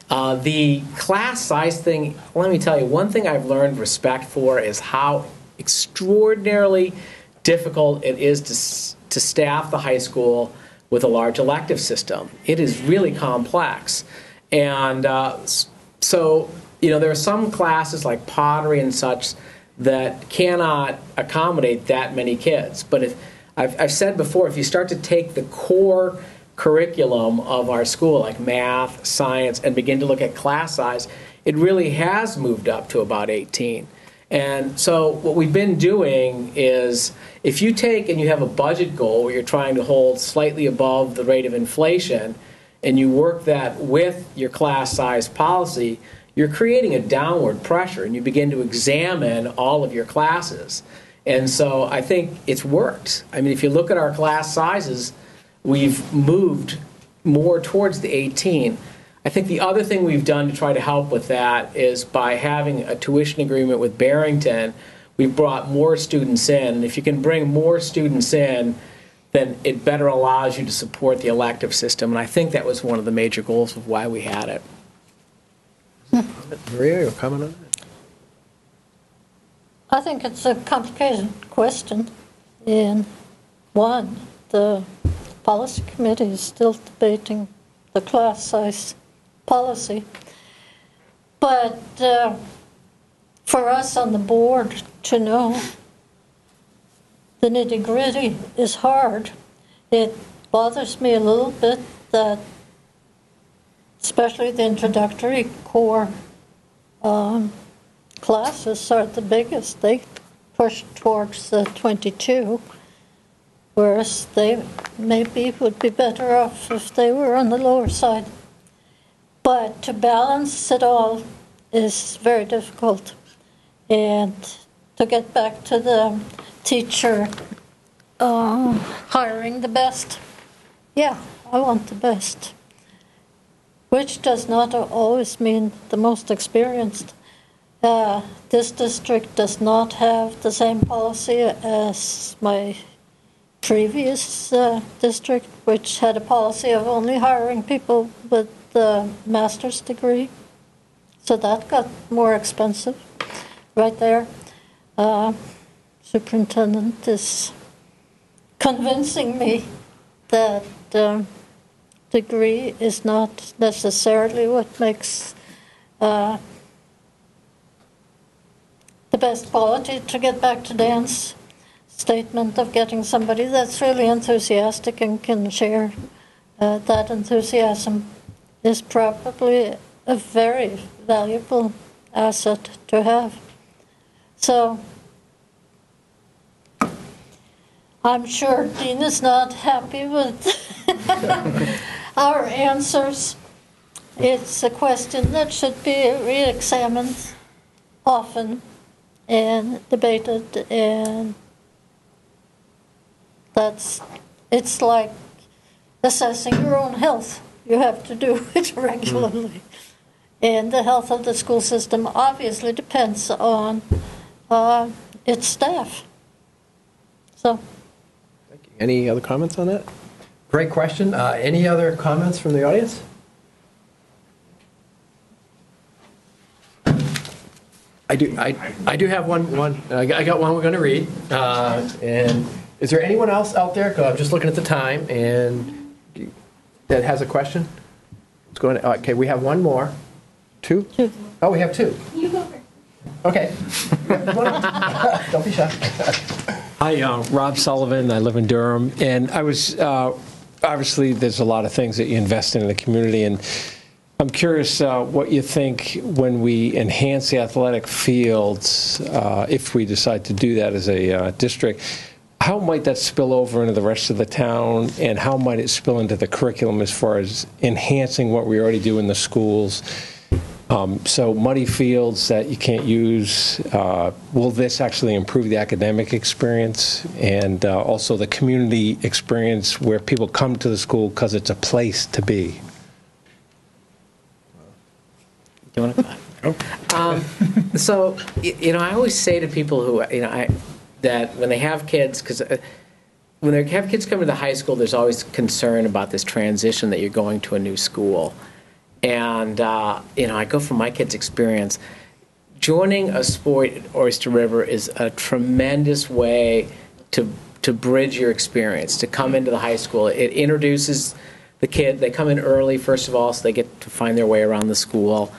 The class size thing, let me tell you, one thing I've learned respect for is how extraordinarily difficult it is to staff the high school with a large elective system. It is really complex. And so, there are some classes like pottery and such that cannot accommodate that many kids. But if I've said before, if you start to take the core curriculum of our school, like math, science, and begin to look at class size, it really has moved up to about 18. And so what we've been doing is, if you take and you have a budget goal where you're trying to hold slightly above the rate of inflation, and you work that with your class size policy, you're creating a downward pressure, and you begin to examine all of your classes. And so I think it's worked. If you look at our class sizes, we've moved more towards the 18. I think the other thing we've done to try to help with that is by having a tuition agreement with Barrington, we've brought more students in. And if you can bring more students in, then it better allows you to support the elective system. And I think that was one of the major goals of why we had it. Maria, your comment on that? I think it's a complicated question. And one, the policy committee is still debating the class size policy. But for us on the board to know the nitty-gritty is hard. It bothers me a little bit that especially the introductory core classes are the biggest. They push towards the 22, whereas they maybe would be better off if they were on the lower side. But to balance it all is very difficult. And to get back to the teacher hiring the best, yeah, I want the best, which does not always mean the most experienced. This district does not have the same policy as my previous district, which had a policy of only hiring people with the master's degree. So that got more expensive right there. Superintendent is convincing me that degree is not necessarily what makes the best quality. To get back to Dan's statement of getting somebody that's really enthusiastic and can share that enthusiasm is probably a very valuable asset to have. So I'm sure Dean is not happy with our answers. It's a question that should be re-examined often and debated, and it's like assessing your own health. You have to do it regularly. And the health of the school system obviously depends on its staff. So. Thank you. Any other comments on that? Great question. Any other comments from the audience? I do have one. I got one we're going to read. And is there anyone else out there? 'Cause I'm just looking at the time and that has a question. What's going on? Okay, we have one more. Two? Oh, we have two. You go first. Okay. Don't be shy. Hi, Rob Sullivan. I live in Durham, and I was obviously there's a lot of things that you invest in the community, and I'm curious what you think when we enhance the athletic fields, if we decide to do that as a district. How might that spill over into the rest of the town, and how might it spill into the curriculum as far as enhancing what we already do in the schools? So muddy fields that you can't use, will this actually improve the academic experience and also the community experience where people come to the school because it's a place to be? You want to? So, I always say to people who, that when they have kids, because when they have kids come to the high school, there's always concern about this transition that you're going to a new school. And, I go from my kids' experience. Joining a sport at Oyster River is a tremendous way to bridge your experience, to come into the high school. It introduces the kid. They come in early, first of all, so they get to find their way around the school.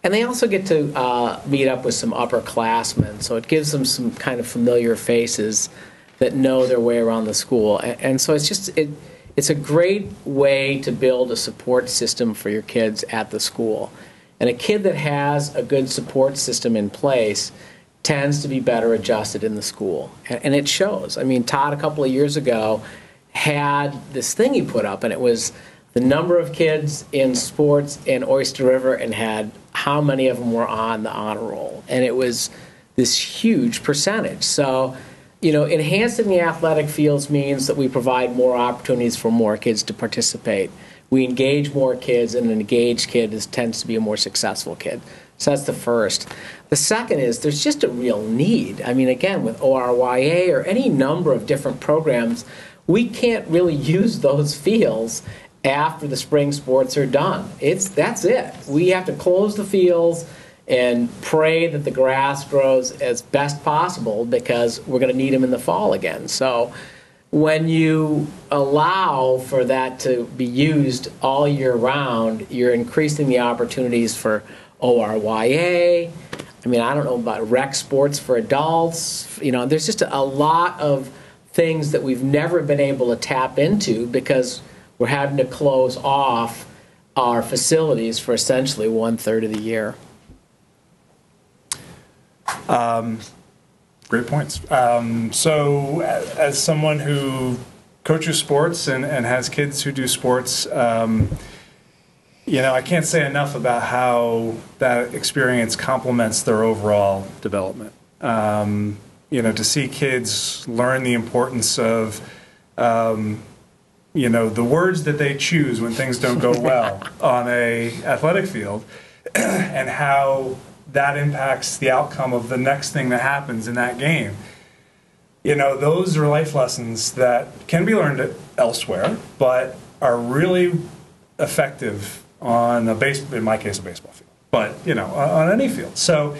And they also get to meet up with some upperclassmen, so it gives them some kind of familiar faces that know their way around the school. And so it's a great way to build a support system for your kids at the school. And a kid that has a good support system in place tends to be better adjusted in the school. And it shows. I mean, Todd, a couple of years ago, had this thing he put up, and it was the number of kids in sports in Oyster River and had how many of them were on the honor roll. And it was this huge percentage. So, enhancing the athletic fields means that we provide more opportunities for more kids to participate. We engage more kids, and an engaged kid tends to be a more successful kid. So that's the first. The second is there's just a real need. I mean, again, with ORYA or any number of different programs, we can't really use those fields after the spring sports are done. That's it. We have to close the fields and pray that the grass grows as best possible because we're going to need them in the fall again. So when you allow for that to be used all year round, you're increasing the opportunities for ORYA. I mean, I don't know about rec sports for adults. There's just a lot of things that we've never been able to tap into because we're having to close off our facilities for essentially 1/3 of the year. Great points. So as someone who coaches sports and has kids who do sports, I can't say enough about how that experience complements their overall development. To see kids learn the importance of, the words that they choose when things don't go well on a athletic field and how that impacts the outcome of the next thing that happens in that game. Those are life lessons that can be learned elsewhere, but are really effective on in my case, a baseball field, but, on any field. So,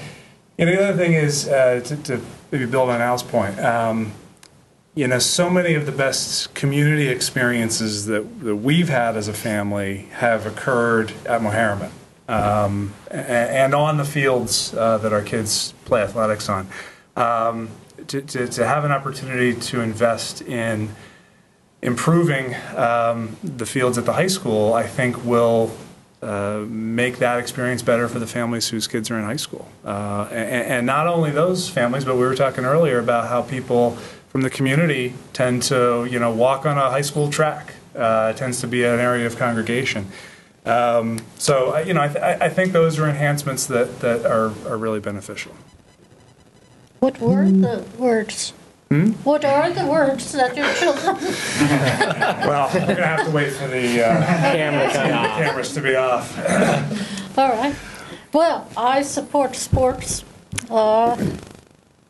the other thing is, to maybe build on Al's point, so many of the best community experiences that we've had as a family have occurred at Moharriman. And on the fields that our kids play athletics on. To have an opportunity to invest in improving the fields at the high school, I think will make that experience better for the families whose kids are in high school. And not only those families, but we were talking earlier about how people from the community tend to, walk on a high school track. It tends to be an area of congregation. So I think those are enhancements that are really beneficial. What were the words? What are the words that your children? Well, we're going to have to wait for the cameras to be off. All right. Well, I support sports. The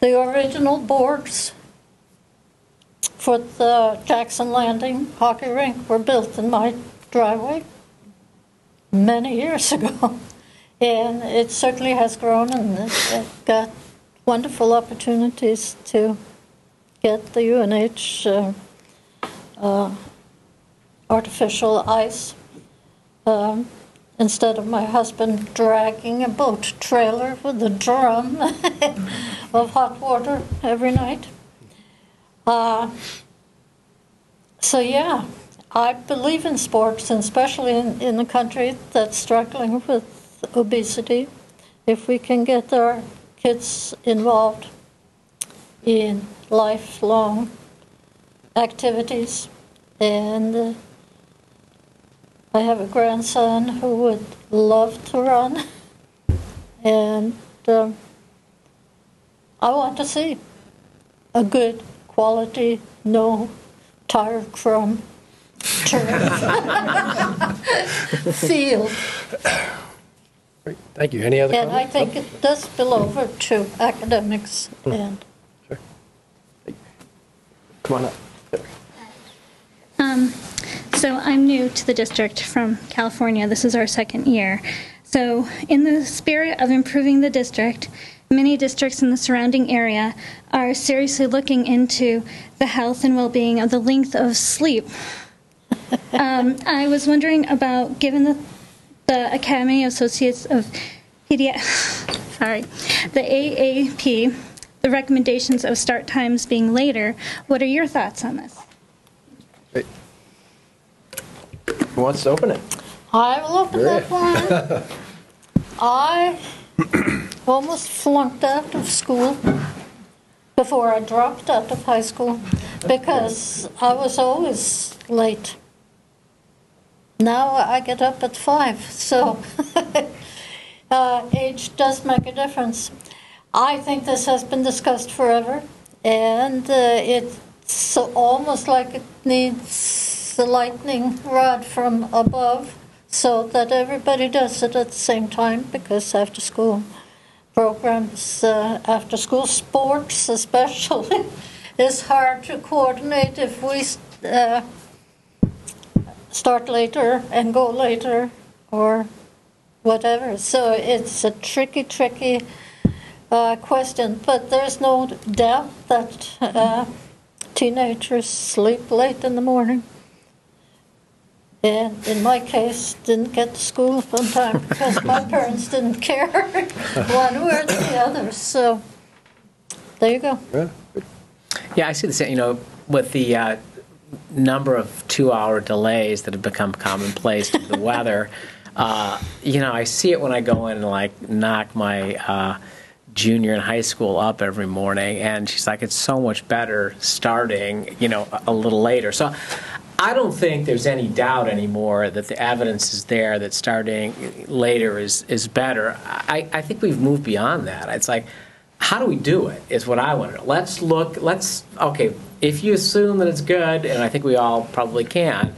original boards for the Jackson Landing hockey rink were built in my driveway many years ago. And it certainly has grown, and it got wonderful opportunities to get the UNH artificial ice instead of my husband dragging a boat trailer with a drum of hot water every night. So yeah, I believe in sports, and especially in a country that's struggling with obesity. If we can get our kids involved in lifelong activities, and I have a grandson who would love to run, and I want to see a good quality, no tire crumb turf field. Great. Thank you. Any other And I comments? think it does spill over to academics and Sure. Come on up. So I'm new to the district from California. This is our second year. So in the spirit of improving the district, many districts in the surrounding area are seriously looking into the health and well-being of the length of sleep. I was wondering about, given the Academy of Associates of the AAP, the recommendations of start times being later, what are your thoughts on this? Great. Who wants to open it? I will open that one. I almost flunked out of school before I dropped out of high school because I was always late. Now I get up at 5, so age does make a difference. I think this has been discussed forever, and it's almost like it needs the lightning rod from above so that everybody does it at the same time, because after school programs, after school sports especially, is hard to coordinate if we start later and go later or whatever. So it's a tricky question, but there's no doubt that teenagers sleep late in the morning. And in my case, didn't get to school on time because my parents didn't care one way or the other. So there you go. Yeah, I see the same, with the number of 2-hour delays that have become commonplace due to the weather. I see it when I go in and knock my junior in high school up every morning, and she's like, it's so much better starting, a little later. So I don't think there's any doubt anymore that the evidence is there that starting later is better. I think we've moved beyond that. It's like, how do we do it is what I want to know. Okay, if you assume that it's good, and I think we all probably can,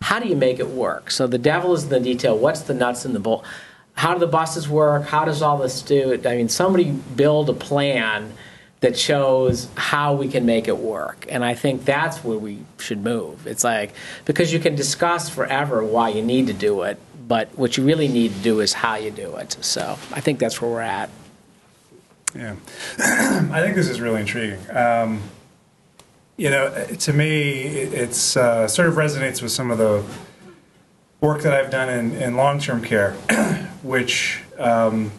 how do you make it work? So the devil is in the detail. What's the nuts and the bolts? How do the buses work? How does all this do? I mean, somebody build a plan that shows how we can make it work. And I think that's where we should move. It's like, because you can discuss forever why you need to do it, but what you really need to do is how you do it. So I think that's where we're at. Yeah. I think this is really intriguing. To me, it's sort of resonates with some of the work that I've done in long-term care, which I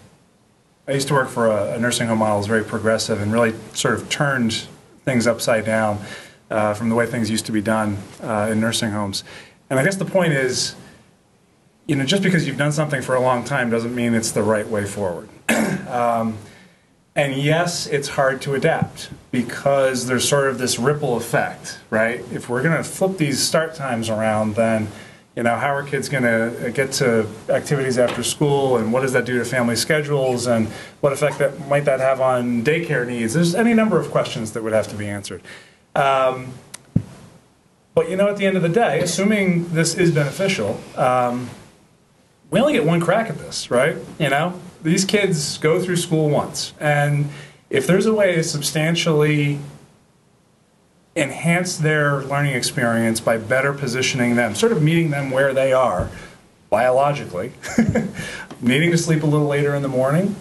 used to work for a nursing home model that was very progressive and really sort of turned things upside down from the way things used to be done in nursing homes. And I guess the point is, just because you've done something for a long time doesn't mean it's the right way forward. And yes, it's hard to adapt because there's sort of this ripple effect, right? If we're going to flip these start times around, then how are kids going to get to activities after school, and what does that do to family schedules, and what effect might that have on daycare needs? There's any number of questions that would have to be answered. But at the end of the day, assuming this is beneficial, we only get one crack at this, right? These kids go through school once, and if there's a way to substantially enhance their learning experience by better positioning them, sort of meeting them where they are biologically, needing to sleep a little later in the morning,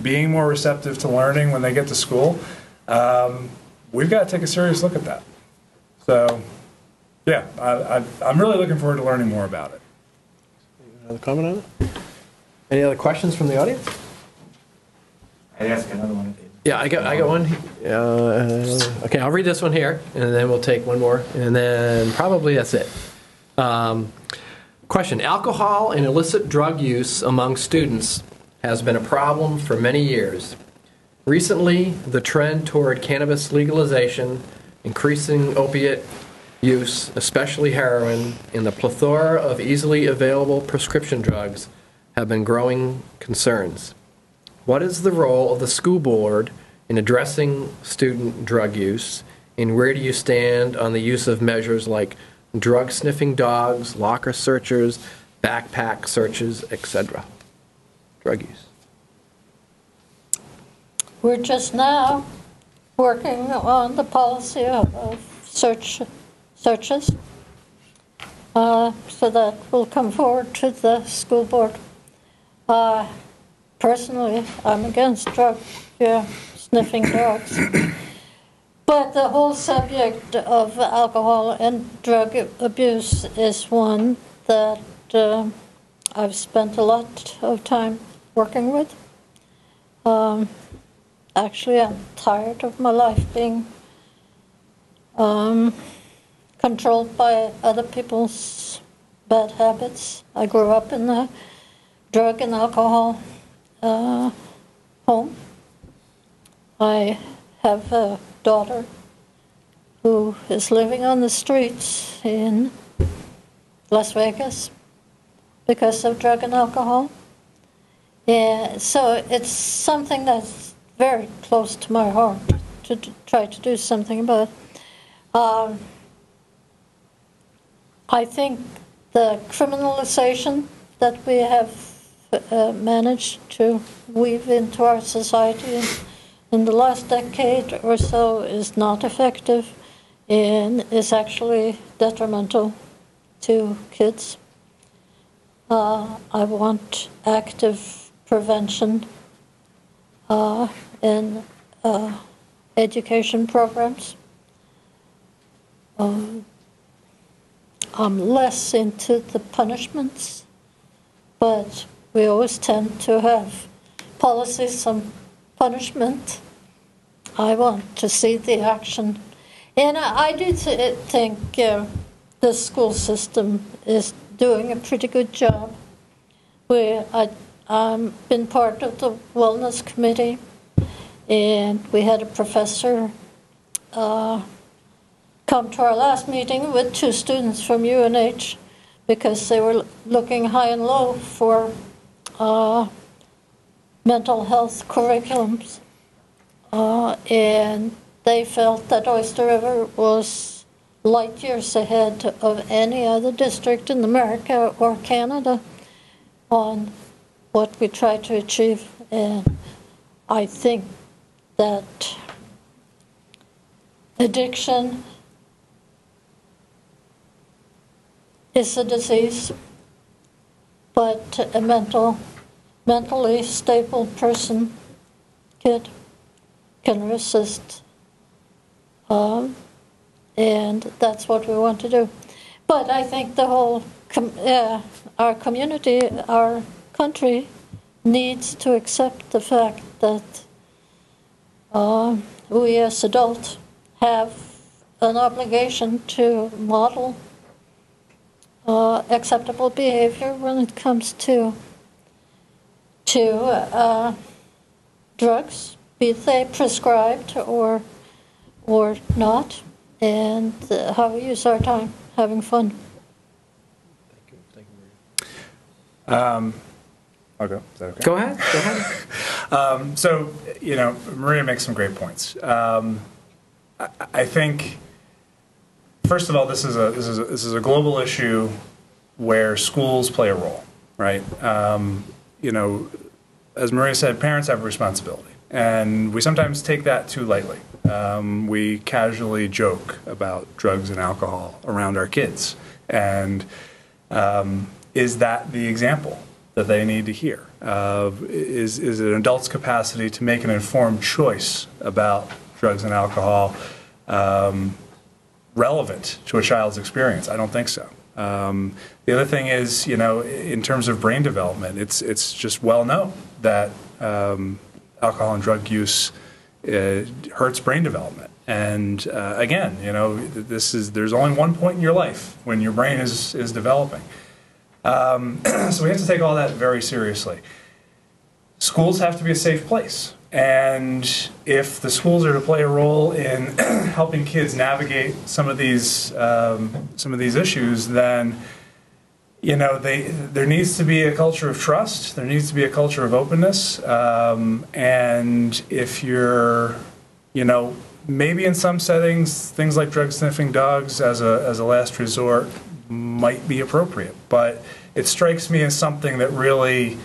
being more receptive to learning when they get to school, we've got to take a serious look at that. So, yeah, I'm really looking forward to learning more about it. Another comment on it? Any other questions from the audience? I'd ask another one. Yeah, I got one. Okay, I'll read this one here, and then we'll take one more, and then probably that's it. Question: alcohol and illicit drug use among students has been a problem for many years. Recently, the trend toward cannabis legalization, increasing opiate use, especially heroin, and the plethora of easily available prescription drugs have been growing concerns. What is the role of the school board in addressing student drug use, and where do you stand on the use of measures like drug-sniffing dogs, locker searchers, backpack searches, etc.? drug use? We're just now working on the policy of searches, so that will come forward to the school board. Personally, I'm against sniffing dogs. But the whole subject of alcohol and drug abuse is one that I've spent a lot of time working with. Actually, I'm tired of my life being controlled by other people's bad habits. I grew up in the drug and alcohol home. I have a daughter who is living on the streets in Las Vegas because of drug and alcohol. Yeah, so it's something that's very close to my heart to try to do something about. I think the criminalization that we have managed to weave into our society in the last decade or so is not effective and is actually detrimental to kids. I want active prevention and education programs. I'm less into the punishments, but we always tend to have policies on punishment. I want to see the action. And I do think the school system is doing a pretty good job. I've been part of the wellness committee, and we had a professor come to our last meeting with 2 students from UNH because they were looking high and low for mental health curriculums. And they felt that Oyster River was light years ahead of any other district in America or Canada on what we try to achieve. And I think that addiction is a disease, but a mentally stable kid can resist. And that's what we want to do. But I think the whole, our community, our country needs to accept the fact that we as adults have an obligation to model acceptable behavior when it comes to drugs, be they prescribed or not, and how we use our time having fun. Thank you. I'll go. Is that okay? Go ahead. So, Maria makes some great points. I think, first of all, this is a global issue where schools play a role, right? As Maria said, parents have a responsibility, and we sometimes take that too lightly. We casually joke about drugs and alcohol around our kids, and is that the example that they need to hear? Is an adult's capacity to make an informed choice about drugs and alcohol relevant to a child's experience? I don't think so. The other thing is, in terms of brain development, it's just well known that alcohol and drug use hurts brain development. And again, there's only one point in your life when your brain is developing. So we have to take all that very seriously. Schools have to be a safe place. And if the schools are to play a role in helping kids navigate some of these issues, then there needs to be a culture of trust. There needs to be a culture of openness. And if you're, maybe in some settings, things like drug sniffing dogs as a last resort might be appropriate. But it strikes me as something that really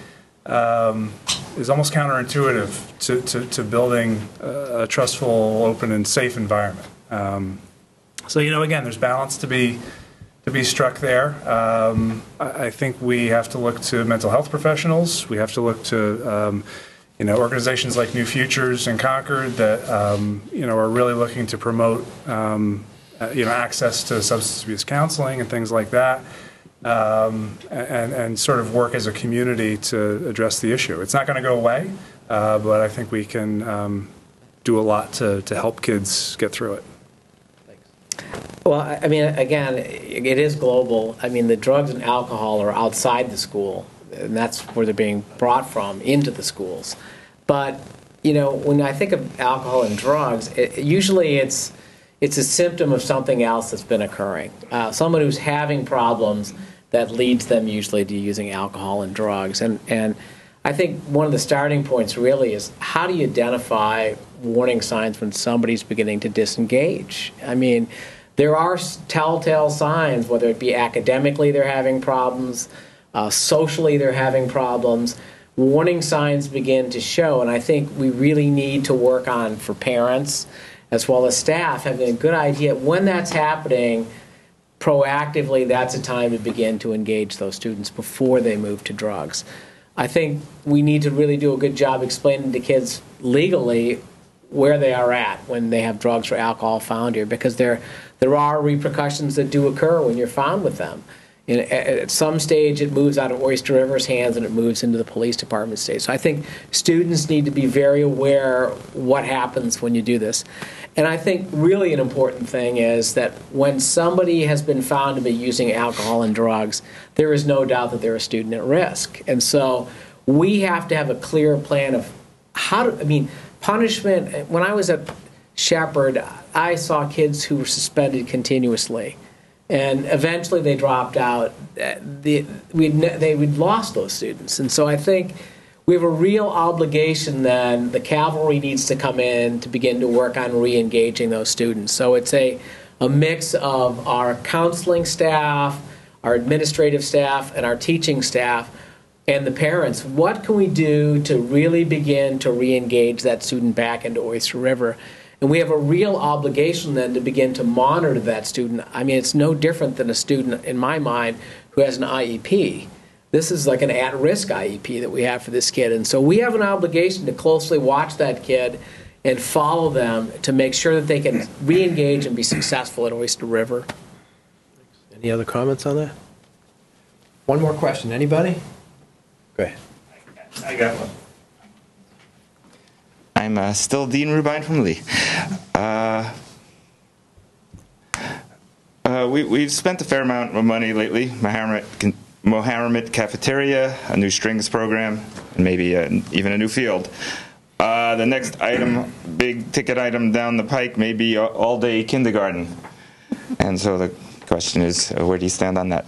is almost counterintuitive to building a trustful, open, and safe environment. So, again, there's balance to be struck there. I think we have to look to mental health professionals. We have to look to organizations like New Futures and Concord that are really looking to promote access to substance abuse counseling and things like that, and sort of work as a community to address the issue. It's not going to go away, but I think we can do a lot to help kids get through it. Well, I mean, again, it is global. I mean, the drugs and alcohol are outside the school, and that's where they're being brought from into the schools. But, when I think of alcohol and drugs, usually it's a symptom of something else that's been occurring. Someone who's having problems that leads them usually to using alcohol and drugs. And I think one of the starting points really is, how do you identify warning signs when somebody's beginning to disengage? I mean, there are telltale signs, whether it be academically they're having problems, socially they're having problems. Warning signs begin to show, and I think we really need to work on, for parents as well as staff, having a good idea when that's happening. Proactively, that's a time to begin to engage those students before they move to drugs. I think we need to really do a good job explaining to kids legally where they are at when they have drugs or alcohol found here, because there are repercussions that do occur when you're found with them. At some stage, it moves out of Oyster River's hands and it moves into the police department's stage. So I think students need to be very aware what happens when you do this. And I think really an important thing is that when somebody has been found to be using alcohol and drugs, there is no doubt that they're a student at risk. And so we have to have a clear plan of punishment. When I was at Shepherd, I saw kids who were suspended continuously. And eventually they dropped out. We'd lost those students. And so I think we have a real obligation then. The cavalry needs to come in to begin to work on re-engaging those students. So it's a mix of our counseling staff, our administrative staff, and our teaching staff, and the parents. What can we do to really begin to re-engage that student back into Oyster River? And we have a real obligation then to begin to monitor that student. I mean, it's no different than a student, in my mind, who has an IEP. This is like an at-risk IEP that we have for this kid. And so we have an obligation to closely watch that kid and follow them to make sure that they can re-engage and be successful at Oyster River. Any other comments on that? One more question. Anybody? Go ahead. I got one. I'm still Dean Rubine from Lee. We've spent a fair amount of money lately. Mohammed Cafeteria, a new strings program, and maybe even a new field. The next item, big ticket item down the pike, may be all-day kindergarten. And so the question is, where do you stand on that?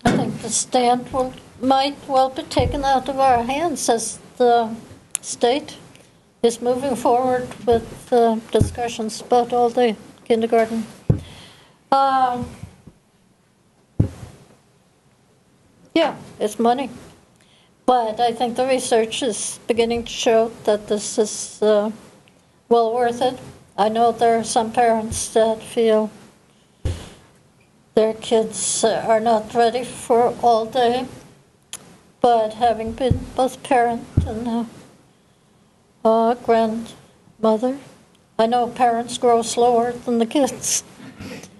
I think the stand might well be taken out of our hands as the state is moving forward with discussions about all-day kindergarten. Yeah, it's money. But I think the research is beginning to show that this is well worth it. I know there are some parents that feel their kids are not ready for all day, but having been both parent and grandmother, I know parents grow slower than the kids,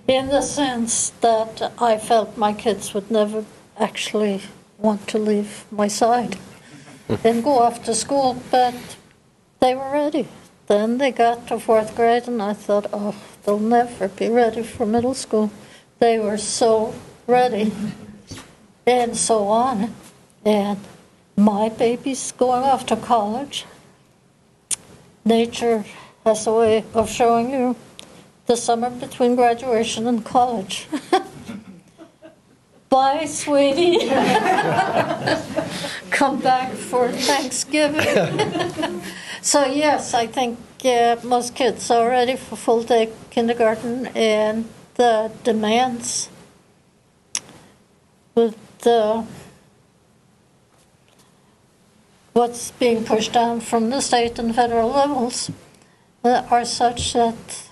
in the sense that I felt my kids would never actually want to leave my side and go off to school, but they were ready. Then they got to 4th grade, and I thought, oh, they'll never be ready for middle school. They were so ready, and so on. And my baby's going off to college. Nature has a way of showing you the summer between graduation and college. Bye, sweetie. Come back for Thanksgiving. So yes, I think most kids are ready for full-day kindergarten, and the demands with the what's being pushed down from the state and federal levels are such that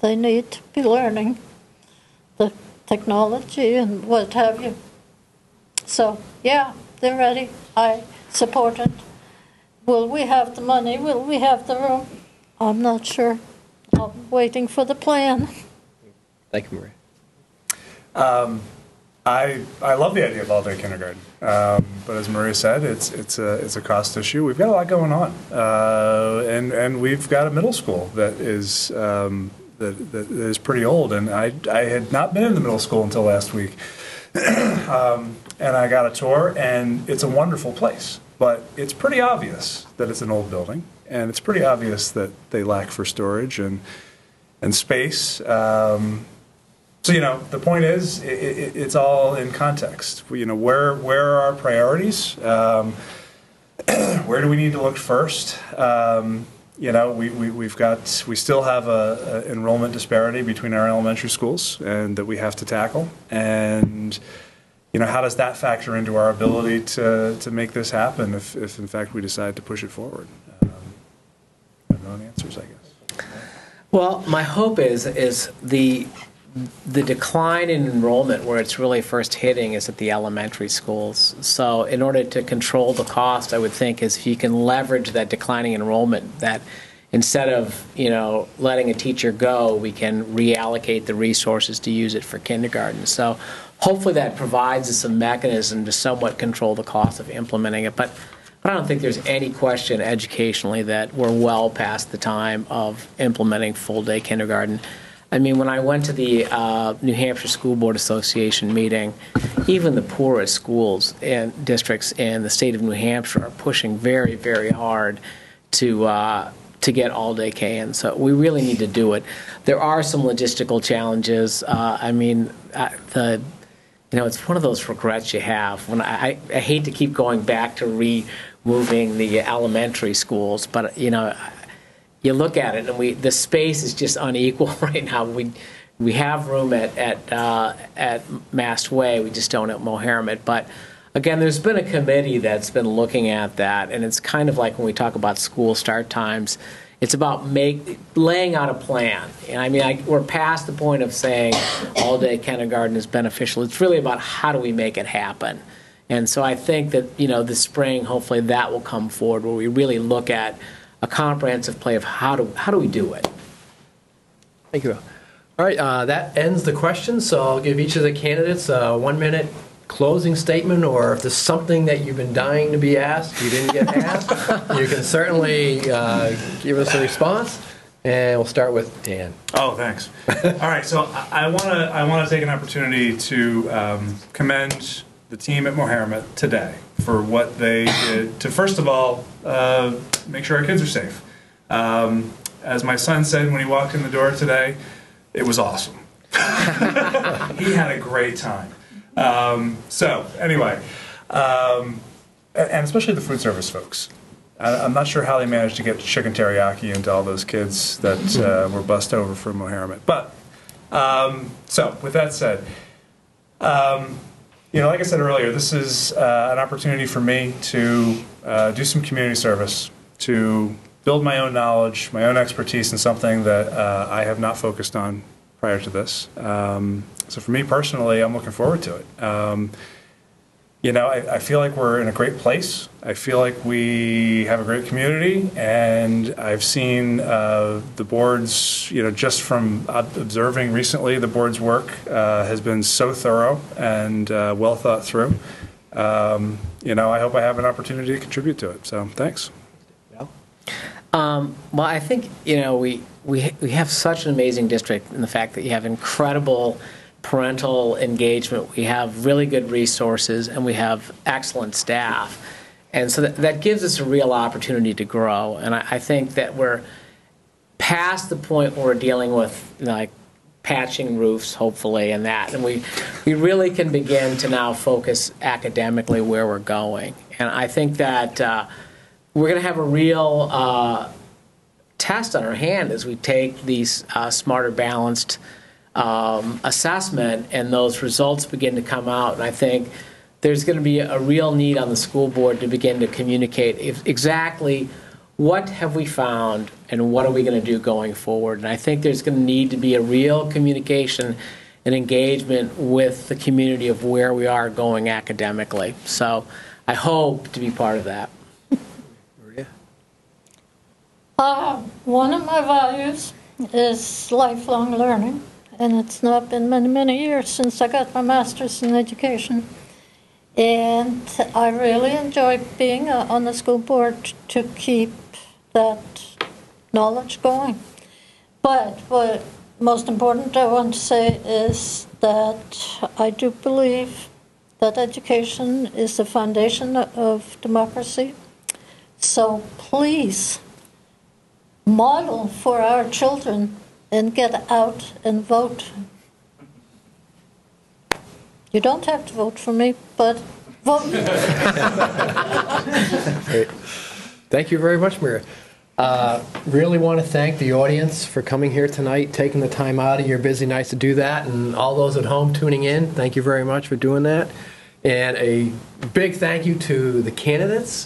they need to be learning the technology and what have you. So, yeah, they're ready. I support it. Will we have the money? Will we have the room? I'm not sure. I'm waiting for the plan. Thank you, Maria. I love the idea of all-day kindergarten, but as Maria said, it's a cost issue. We've got a lot going on, and we've got a middle school that is that is pretty old. And I had not been in the middle school until last week, and I got a tour, and it's a wonderful place. But it's pretty obvious that it's an old building, and it's pretty obvious that they lack for storage and space. So, the point is, it's all in context. Where are our priorities? Where do we need to look first? We still have a enrollment disparity between our elementary schools, and that we have to tackle. And how does that factor into our ability to make this happen if in fact we decide to push it forward? I have no answers, I guess. Well, my hope is the decline in enrollment where it's really first hitting is at the elementary schools. So in order to control the cost, I would think is if you can leverage that declining enrollment, that instead of letting a teacher go, we can reallocate the resources to use it for kindergarten. So hopefully that provides us a mechanism to somewhat control the cost of implementing it. But I don't think there's any question educationally that we're well past the time of implementing full-day kindergarten. I mean, when I went to the New Hampshire School Board Association meeting, even the poorest schools and districts in the state of New Hampshire are pushing very, very hard to get all-day K in. So we really need to do it. There are some logistical challenges. It's one of those regrets you have. When I hate to keep going back to removing the elementary schools, but you look at it, and the space is just unequal right now. We have room at Mast Way, we just don't at Mohammed. But again, there's been a committee that's been looking at that, and it's kind of like when we talk about school start times, it's about laying out a plan. And I mean, we're past the point of saying all-day kindergarten is beneficial. It's really about how do we make it happen. And so I think that this spring, hopefully, that will come forward where we really look at a comprehensive play of how do we do it. Thank you. All right, that ends the questions, so I'll give each of the candidates a 1-minute closing statement, or if there's something that you've been dying to be asked, you didn't get asked, you can certainly give us a response. And we'll start with Dan. Oh, thanks. All right, so I want to take an opportunity to commend the team at Mohammed today for what they did to, first of all, make sure our kids are safe. As my son said when he walked in the door today, it was awesome. He had a great time. So anyway, and especially the food service folks. I'm not sure how they managed to get chicken teriyaki into all those kids that were bussed over from Mohammed. But, so with that said, like I said earlier, this is an opportunity for me to do some community service, to build my own knowledge, my own expertise in something that I have not focused on prior to this. So for me personally, I'm looking forward to it. I feel like we're in a great place. I feel like we have a great community, and I've seen the board's, just from observing recently, the board's work has been so thorough and well thought through. I hope I have an opportunity to contribute to it. So thanks. Well, I think we have such an amazing district in the fact that you have incredible parental engagement, we have really good resources, and we have excellent staff. And so that gives us a real opportunity to grow. And I think that we're past the point where we're dealing with patching roofs, hopefully, and that. And we really can begin to now focus academically where we're going. And I think that we're going to have a real test on our hand as we take these smarter, balanced assessment, and those results begin to come out. And I think there's going to be a real need on the school board to begin to communicate exactly what have we found and what are we going to do going forward. And I think there's going to need to be a real communication and engagement with the community of where we are going academically. So I hope to be part of that. Maria? One of my values is lifelong learning, and it's not been many, many years since I got my master's in education. And I really enjoy being on the school board to keep that knowledge going. But what most important I want to say is that I do believe that education is the foundation of democracy. So please model for our children and get out and vote. You don't have to vote for me, but vote. Great. Thank you very much, Maria. Really want to thank the audience for coming here tonight, taking the time out of your busy nights to do that, and all those at home tuning in. Thank you very much for doing that. And a big thank you to the candidates,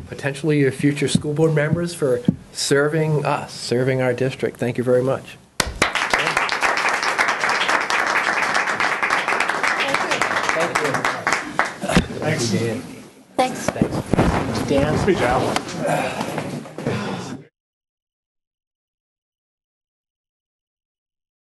potentially your future school board members, for serving us, serving our district. Thank you very much. Thanks. Thanks. Thanks. Dan? Good job.